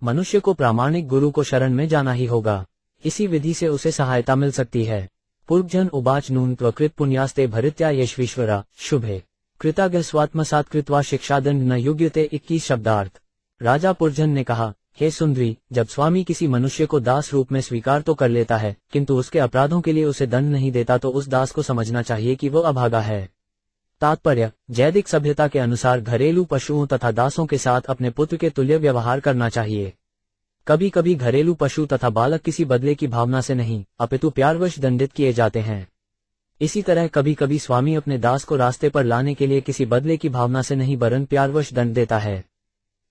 मनुष्य को प्रामाणिक गुरु को शरण में जाना ही होगा। इसी विधि से उसे सहायता मिल सकती है। पूर्वजन उवाच नून त्वकृत पुण्यास्ते भरित्या यशवीश्वरा शुभे कृतागस्वात्मसात कृत्वा शिक्षादंड न युग्यते 21 शब्दार्थ। राजा पुरजन ने कहा, हे सुंदरी, जब स्वामी किसी मनुष्य को दास रूप में स्वीकार तो कर लेता है, किंतु उसके अपराधों के लिए उसे दंड नहीं देता, तो उस दास को समझना चाहिए कि वो अभागा है। तात्पर्य: जैविक सभ्यता के अनुसार घरेलू पशुओं तथा दासों के साथ अपने पुत्र के तुल्य व्यवहार करना चाहिए। कभी कभी घरेलू पशु तथा बालक किसी बदले की भावना से नहीं, अपितु प्यारवश दंडित किए जाते हैं। इसी तरह कभी कभी स्वामी अपने दास को रास्ते पर लाने के लिए किसी बदले की भावना से नहीं वरन प्यारवश दंड देता है।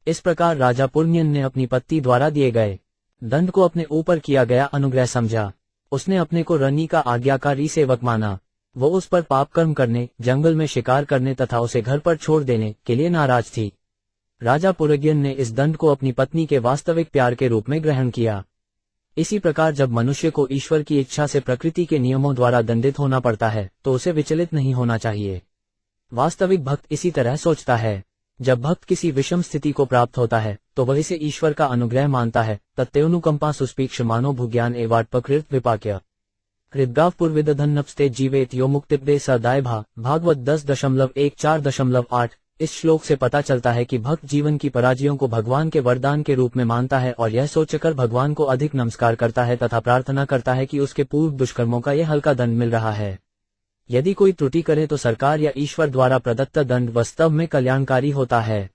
इस प्रकार राजा पुण्यन ने अपनी पत्नी द्वारा दिए गए दंड को अपने ऊपर किया गया अनुग्रह समझा। उसने अपने को रानी का आज्ञाकारी सेवक माना। वो उस पर पाप कर्म करने, जंगल में शिकार करने तथा उसे घर पर छोड़ देने के लिए नाराज थी। राजा पुरग्यन ने इस दंड को अपनी पत्नी के वास्तविक प्यार के रूप में ग्रहण किया। इसी प्रकार जब मनुष्य को ईश्वर की इच्छा से प्रकृति के नियमों द्वारा दंडित होना पड़ता है, तो उसे विचलित नहीं होना चाहिए। वास्तविक भक्त इसी तरह सोचता है। जब भक्त किसी विषम स्थिति को प्राप्त होता है, तो वह इसे ईश्वर का अनुग्रह मानता है। तत्तेनुकंपा सुस्पीक्ष मानो भुज्ञान एवाट प्रकृत विपाक्य हृदगाव पूर्विदधन्नपस्ते जीवेत यो मुक्तिपदे सदाय भागवत 10.1.4.8। इस श्लोक से पता चलता है कि भक्त जीवन की पराजयों को भगवान के वरदान के रूप में मानता है और यह सोचकर भगवान को अधिक नमस्कार करता है तथा प्रार्थना करता है कि उसके पूर्व दुष्कर्मों का यह हल्का दंड मिल रहा है। यदि कोई त्रुटि करे तो सरकार या ईश्वर द्वारा प्रदत्त दंड वास्तव में कल्याणकारी होता है।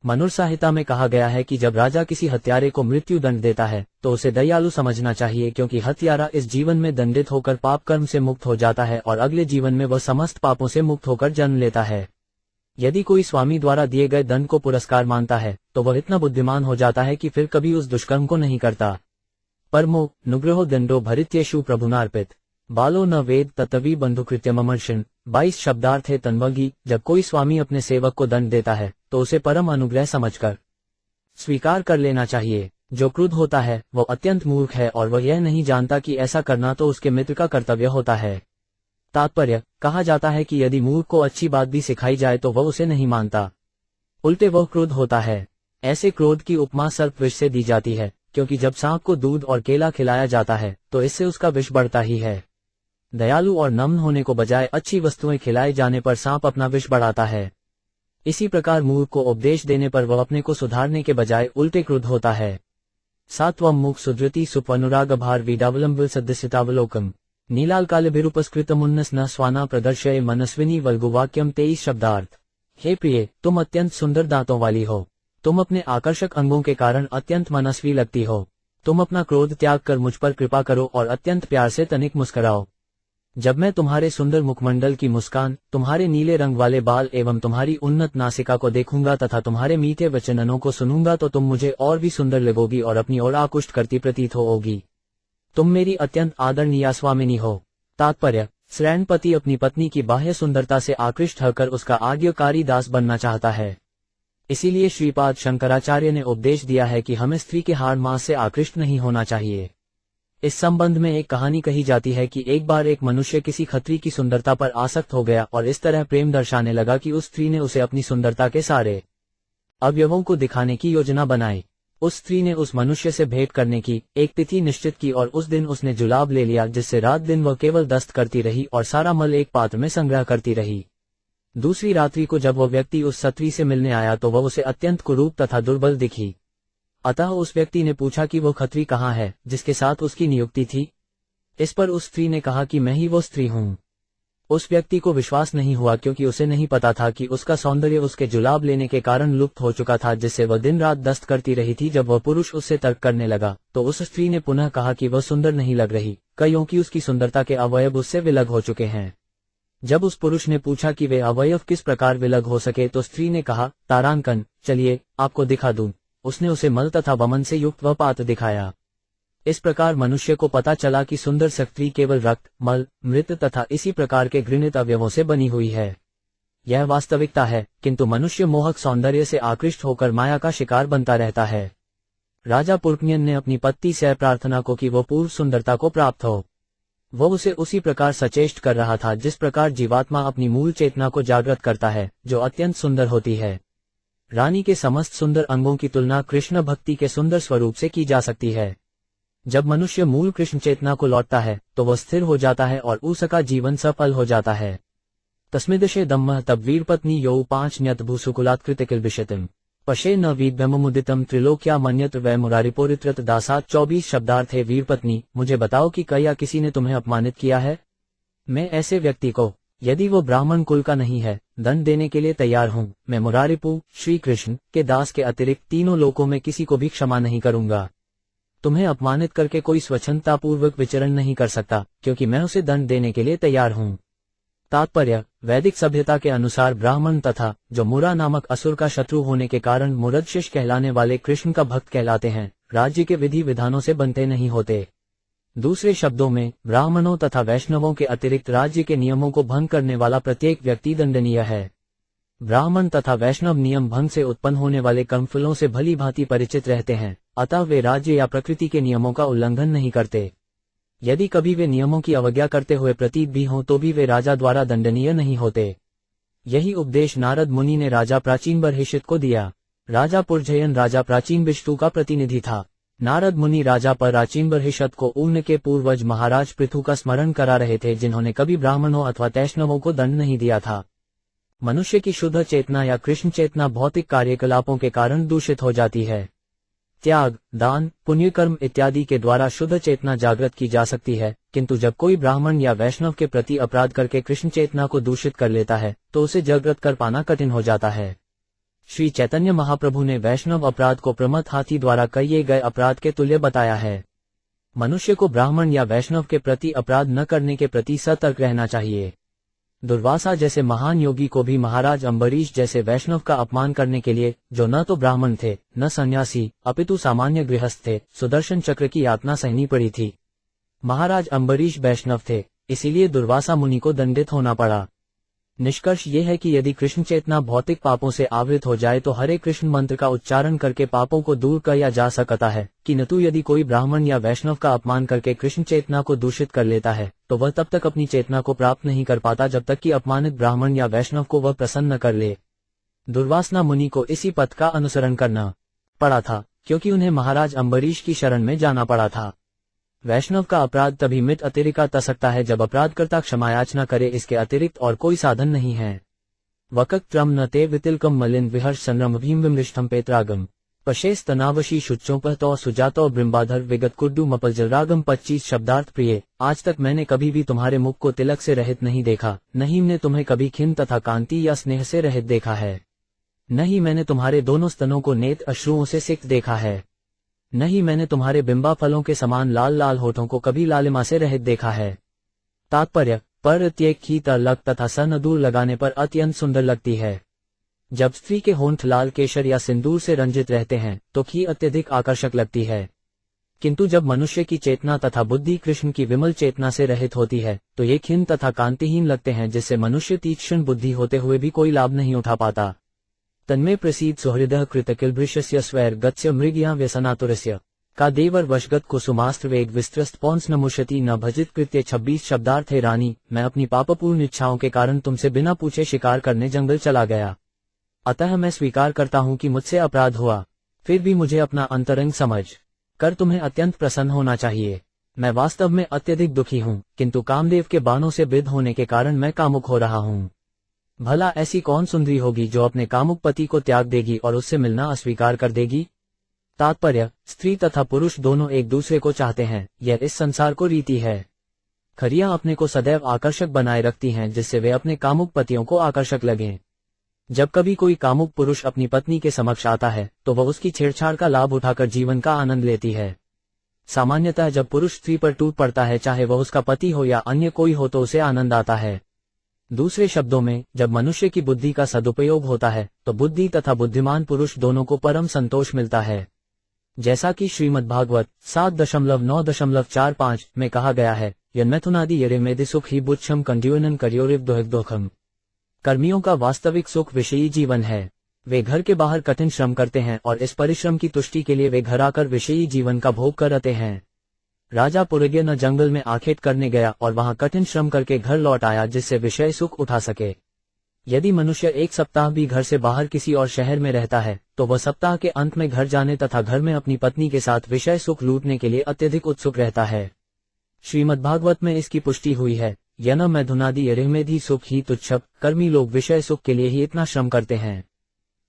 मनुर संहिता में कहा गया है कि जब राजा किसी हत्यारे को मृत्यु दंड देता है, तो उसे दयालु समझना चाहिए, क्योंकि हत्यारा इस जीवन में दंडित होकर पाप कर्म से मुक्त हो जाता है और अगले जीवन में वह समस्त पापों से मुक्त होकर जन्म लेता है। यदि कोई स्वामी द्वारा दिए गए दंड को पुरस्कार मानता है, तो वह इतना बुद्धिमान हो जाता है कि फिर कभी उस दुष्कर्म को नहीं करता। परमो नुग्रहो दंडो भरित्येषु प्रभुनार्पित बालो न वेद तत्वी बंधुकृत्यमर्शन। 22 शब्दार्थ है तन्वगी। जब कोई स्वामी अपने सेवक को दंड देता है, तो उसे परम अनुग्रह समझकर स्वीकार कर लेना चाहिए। जो क्रुद्ध होता है वह अत्यंत मूर्ख है और वह यह नहीं जानता कि ऐसा करना तो उसके मित्र का कर्तव्य होता है। तात्पर्य: कहा जाता है कि यदि मूर्ख को अच्छी बात भी सिखाई जाए तो वह उसे नहीं मानता, उल्टे वह क्रोध होता है। ऐसे क्रोध की उपमा सर्प विष से दी जाती है, क्योंकि जब सांप को दूध और केला खिलाया जाता है तो इससे उसका विष बढ़ता ही है। दयालु और नम्र होने को बजाय अच्छी वस्तुएं खिलाए जाने पर सांप अपना विष बढ़ाता है। इसी प्रकार मूर्ख को उपदेश देने पर वह अपने को सुधारने के बजाय उल्टे क्रुद्ध होता है। सात्वं मुख सुधृति सुपनुराग भार वीडावलंबिल सदस्यतावलोकम नीलाल काले विरूपस्कृतमुन्नस न स्वाना प्रदर्शय मनस्विनी वल्गुवाक्यम 23 शब्दार्थ। हे प्रिय, तुम अत्यंत सुंदर दांतों वाली हो। तुम अपने आकर्षक अंगों के कारण अत्यंत मनस्वी लगती हो। तुम अपना क्रोध त्याग कर मुझ पर कृपा करो और अत्यंत प्यार से तनिक मुस्कराओ। जब मैं तुम्हारे सुंदर मुखमंडल की मुस्कान, तुम्हारे नीले रंग वाले बाल एवं तुम्हारी उन्नत नासिका को देखूंगा तथा तुम्हारे मीठे वचनों को सुनूंगा, तो तुम मुझे और भी सुंदर लगोगी और अपनी ओर आकृष्ट करती प्रतीत होगी। तुम मेरी अत्यंत आदरणीय स्वामिनी हो। तात्पर्य: श्रैणपति अपनी पत्नी की बाह्य सुंदरता से आकृष्ट होकर उसका आज्ञाकारी दास बनना चाहता है। इसीलिए श्रीपाद शंकराचार्य ने उपदेश दिया है कि हमें स्त्री के हाड़ मांस से आकृष्ट नहीं होना चाहिए। इस संबंध में एक कहानी कही जाती है कि एक बार एक मनुष्य किसी खत्री की सुंदरता पर आसक्त हो गया और इस तरह प्रेम दर्शाने लगा कि उस स्त्री ने उसे अपनी सुंदरता के सारे अवयवों को दिखाने की योजना बनाई। उस स्त्री ने उस मनुष्य से भेंट करने की एक तिथि निश्चित की और उस दिन उसने जुलाब ले लिया, जिससे रात दिन वह केवल दस्त करती रही और सारा मल एक पात्र में संग्रह करती रही। दूसरी रात्रि को जब वह व्यक्ति उस स्त्री से मिलने आया तो वह उसे अत्यंत कुरूप तथा दुर्बल दिखी। अतः उस व्यक्ति ने पूछा कि वो खत्री कहाँ है जिसके साथ उसकी नियुक्ति थी। इस पर उस स्त्री ने कहा कि मैं ही वो स्त्री हूँ। उस व्यक्ति को विश्वास नहीं हुआ, क्योंकि उसे नहीं पता था कि उसका सौंदर्य उसके जुलाब लेने के कारण लुप्त हो चुका था, जिससे वह दिन रात दस्त करती रही थी। जब वह पुरुष उससे तर्क करने लगा तो उस स्त्री ने पुनः कहा कि वह सुंदर नहीं लग रही, क्योंकि उसकी सुंदरता के अवयव उससे विलग हो चुके हैं। जब उस पुरुष ने पूछा कि वे अवयव किस प्रकार विलग हो सके, तो स्त्री ने कहा, तारांकन, चलिए आपको दिखा दूं। उसने उसे मल तथा वमन से युक्त वह पात्र दिखाया। इस प्रकार मनुष्य को पता चला कि सुंदर स्त्री केवल रक्त, मल, मृत तथा इसी प्रकार के घृणित अवयवों से बनी हुई है। यह वास्तविकता है, किंतु मनुष्य मोहक सौंदर्य से आकृष्ट होकर माया का शिकार बनता रहता है। राजा पुर्कन्यन ने अपनी पत्नी से प्रार्थना को कि वो पूर्व सुंदरता को प्राप्त हो। वह उसे उसी प्रकार सचेष्ट कर रहा था जिस प्रकार जीवात्मा अपनी मूल चेतना को जागृत करता है, जो अत्यंत सुंदर होती है। रानी के समस्त सुंदर अंगों की तुलना कृष्ण भक्ति के सुंदर स्वरूप से की जा सकती है। जब मनुष्य मूल कृष्ण चेतना को लौटता है तो वह स्थिर हो जाता है और उसका जीवन सफल हो जाता है। तस्मिदशे दम्मः तब वीर पत्नी यौ 5 न्यत भूसुकुलात्कृत किलबिषतिम पशे न वीद्यमुदितम त्रिलोक्या मन्यत वै मुरारिपोरित्रत दासात 24 शब्दार्थ है। वीर पत्नी, मुझे बताओ कि क्या किसी ने तुम्हें अपमानित किया है? मैं ऐसे व्यक्ति को, यदि वो ब्राह्मण कुल का नहीं है, दंड देने के लिए तैयार हूँ। मैं मुरारिपु, श्री कृष्ण के दास के अतिरिक्त तीनों लोकों में किसी को भी क्षमा नहीं करूंगा। तुम्हें अपमानित करके कोई स्वच्छंदतापूर्वक विचरण नहीं कर सकता, क्योंकि मैं उसे दंड देने के लिए तैयार हूँ। तात्पर्य: वैदिक सभ्यता के अनुसार ब्राह्मण तथा जो मुरा नामक असुर का शत्रु होने के कारण मुरदशिष कहलाने वाले कृष्ण का भक्त कहलाते हैं, राज्य के विधि विधानों से बनते नहीं होते। दूसरे शब्दों में, ब्राह्मणों तथा वैष्णवों के अतिरिक्त राज्य के नियमों को भंग करने वाला प्रत्येक व्यक्ति दंडनीय है। ब्राह्मण तथा वैष्णव नियम भंग से उत्पन्न होने वाले कर्मफलों से भली भांति परिचित रहते हैं, अतः वे राज्य या प्रकृति के नियमों का उल्लंघन नहीं करते। यदि कभी वे नियमों की अवज्ञा करते हुए प्रतीत भी हों तो भी वे राजा द्वारा दंडनीय नहीं होते। यही उपदेश नारद मुनि ने राजा प्राचीन बर्हिषित को दिया। राजा पुरजयन राजा प्राचीन विष्णु का प्रतिनिधि था। नारद मुनि राजा प्राचीन बर्हिषित को उनके पूर्वज महाराज पृथु का स्मरण करा रहे थे, जिन्होंने कभी ब्राह्मणों अथवा वैष्णवों को दंड नहीं दिया था। मनुष्य की शुद्ध चेतना या कृष्ण चेतना भौतिक कार्यकलापों के कारण दूषित हो जाती है। त्याग, दान, पुण्यकर्म इत्यादि के द्वारा शुद्ध चेतना जागृत की जा सकती है, किंतु जब कोई ब्राह्मण या वैष्णव के प्रति अपराध करके कृष्ण चेतना को दूषित कर लेता है तो उसे जागृत कर पाना कठिन हो जाता है। श्री चैतन्य महाप्रभु ने वैष्णव अपराध को प्रमथ हाथी द्वारा किए गए अपराध के तुल्य बताया है। मनुष्य को ब्राह्मण या वैष्णव के प्रति अपराध न करने के प्रति सतर्क रहना चाहिए। दुर्वासा जैसे महान योगी को भी महाराज अम्बरीश जैसे वैष्णव का अपमान करने के लिए, जो न तो ब्राह्मण थे न सन्यासी अपितु सामान्य गृहस्थ थे, सुदर्शन चक्र की यातना सहनी पड़ी थी। महाराज अम्बरीश वैष्णव थे, इसीलिए दुर्वासा मुनि को दंडित होना पड़ा। निष्कर्ष ये है कि यदि कृष्ण चेतना भौतिक पापों से आवृत हो जाए तो हरे कृष्ण मंत्र का उच्चारण करके पापों को दूर किया जा सकता है, किंतु यदि कोई ब्राह्मण या वैष्णव का अपमान करके कृष्ण चेतना को दूषित कर लेता है तो वह तब तक अपनी चेतना को प्राप्त नहीं कर पाता जब तक कि अपमानित ब्राह्मण या वैष्णव को वह प्रसन्न कर ले। दुर्वासा मुनि को इसी पथ का अनुसरण करना पड़ा था, क्योंकि उन्हें महाराज अम्बरीश की शरण में जाना पड़ा था। वैष्णव का अपराध तभी मिट अतिरिका ता सकता है जब अपराधकर्ता क्षमायाचना करे, इसके अतिरिक्त और कोई साधन नहीं है। वकक त्रम न ते वितिलकम मलिन विहर्ष संरम भीम विमृष्टम पेत्रागम पशेस तनावशी शुचोपहतो सुजातो ब्रिम्बाधर विगत कुड्डू मपल जलरागम 25 शब्दार्थ प्रिय, आज तक मैंने कभी भी तुम्हारे मुख को तिलक से रहित नहीं देखा, नहीं मैंने तुम्हें कभी खिन्न तथा कांति या स्नेह से रहित देखा है। नहीं मैंने तुम्हारे दोनों स्तनों को नेत्र अश्रुओं से सिक्त देखा है। नहीं मैंने तुम्हारे बिंबा फलों के समान लाल लाल होठों को कभी लालिमा से रहित देखा है। तात्पर्य: पर प्रत्येक की तलक तथा सन दूर लगाने पर अत्यंत सुंदर लगती है। जब स्त्री के होंठ लाल केशर या सिंदूर से रंजित रहते हैं तो खी अत्यधिक आकर्षक लगती है, किंतु जब मनुष्य की चेतना तथा बुद्धि कृष्ण की विमल चेतना से रहित होती है तो ये खिन्न तथा कांतिहीन लगते हैं, जिससे मनुष्य तीक्ष्ण बुद्धि होते हुए भी कोई लाभ नहीं उठा पाता। तन्मे प्रसीद सुहृदः कृतकिलभृशस्य स्वैर गत्स्य मृगया व्यसनातुरस्य का देवर वशगत कुसुमास्त्र वेग विस्तृत पौंस न मुशति न भजित कृत्य 26 शब्दार्थ है। रानी, मैं अपनी पापपूर्ण इच्छाओं के कारण तुमसे बिना पूछे शिकार करने जंगल चला गया, अतः मैं स्वीकार करता हूँ कि मुझसे अपराध हुआ, फिर भी मुझे अपना अंतरंग समझ कर तुम्हें अत्यंत प्रसन्न होना चाहिए। मैं वास्तव में अत्यधिक दुखी हूँ, किंतु कामदेव के बाणों से विद्ध होने के कारण मैं कामुक हो रहा हूँ। भला ऐसी कौन सुंदरी होगी जो अपने कामुक पति को त्याग देगी और उससे मिलना अस्वीकार कर देगी? तात्पर्य: स्त्री तथा पुरुष दोनों एक दूसरे को चाहते हैं, यह इस संसार को रीति है। खरियां अपने को सदैव आकर्षक बनाए रखती हैं, जिससे वे अपने कामुक पतियों को आकर्षक लगें। जब कभी कोई कामुक पुरुष अपनी पत्नी के समक्ष आता है तो वह उसकी छेड़छाड़ का लाभ उठाकर जीवन का आनंद लेती है। सामान्यतः जब पुरुष स्त्री पर टूट पड़ता है, चाहे वह उसका पति हो या अन्य कोई हो, तो उसे आनंद आता है। दूसरे शब्दों में, जब मनुष्य की बुद्धि का सदुपयोग होता है तो बुद्धि तथा बुद्धिमान पुरुष दोनों को परम संतोष मिलता है। जैसा कि श्रीमद्भागवत 7.9.45 में कहा गया है, यन्मैथुनादि यरे मेदि सुख ही बुच्छम कंड्यूनन करियोरिव दोहम। कर्मियों का वास्तविक सुख विषयी जीवन है। वे घर के बाहर कठिन श्रम करते हैं और इस परिश्रम की तुष्टि के लिए वे घर आकर विषयी जीवन का भोग करते हैं। राजा पुरग्य न जंगल में आखेट करने गया और वहां कठिन श्रम करके घर लौट आया, जिससे विषय सुख उठा सके। यदि मनुष्य एक सप्ताह भी घर से बाहर किसी और शहर में रहता है तो वह सप्ताह के अंत में घर जाने तथा घर में अपनी पत्नी के साथ विषय सुख लूटने के लिए अत्यधिक उत्सुक रहता है। श्रीमद्भागवत में इसकी पुष्टि हुई है। यन मैथुनादि यरिमेधि सुख ही तुच्छप, कर्मी लोग विषय सुख के लिए ही इतना श्रम करते हैं।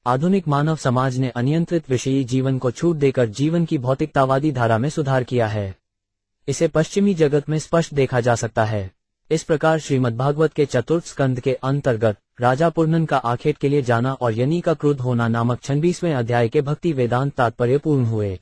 आधुनिक मानव समाज ने अनियंत्रित विषयी जीवन को छूट देकर जीवन की भौतिकतावादी धारा में सुधार किया है। इसे पश्चिमी जगत में स्पष्ट देखा जा सकता है। इस प्रकार श्रीमद्भागवत के चतुर्थ स्कंद के अंतर्गत राजा पूर्णन का आखेट के लिए जाना और यनी का क्रुद्ध होना नामक 26वें अध्याय के भक्ति वेदांत तात्पर्य पूर्ण हुए।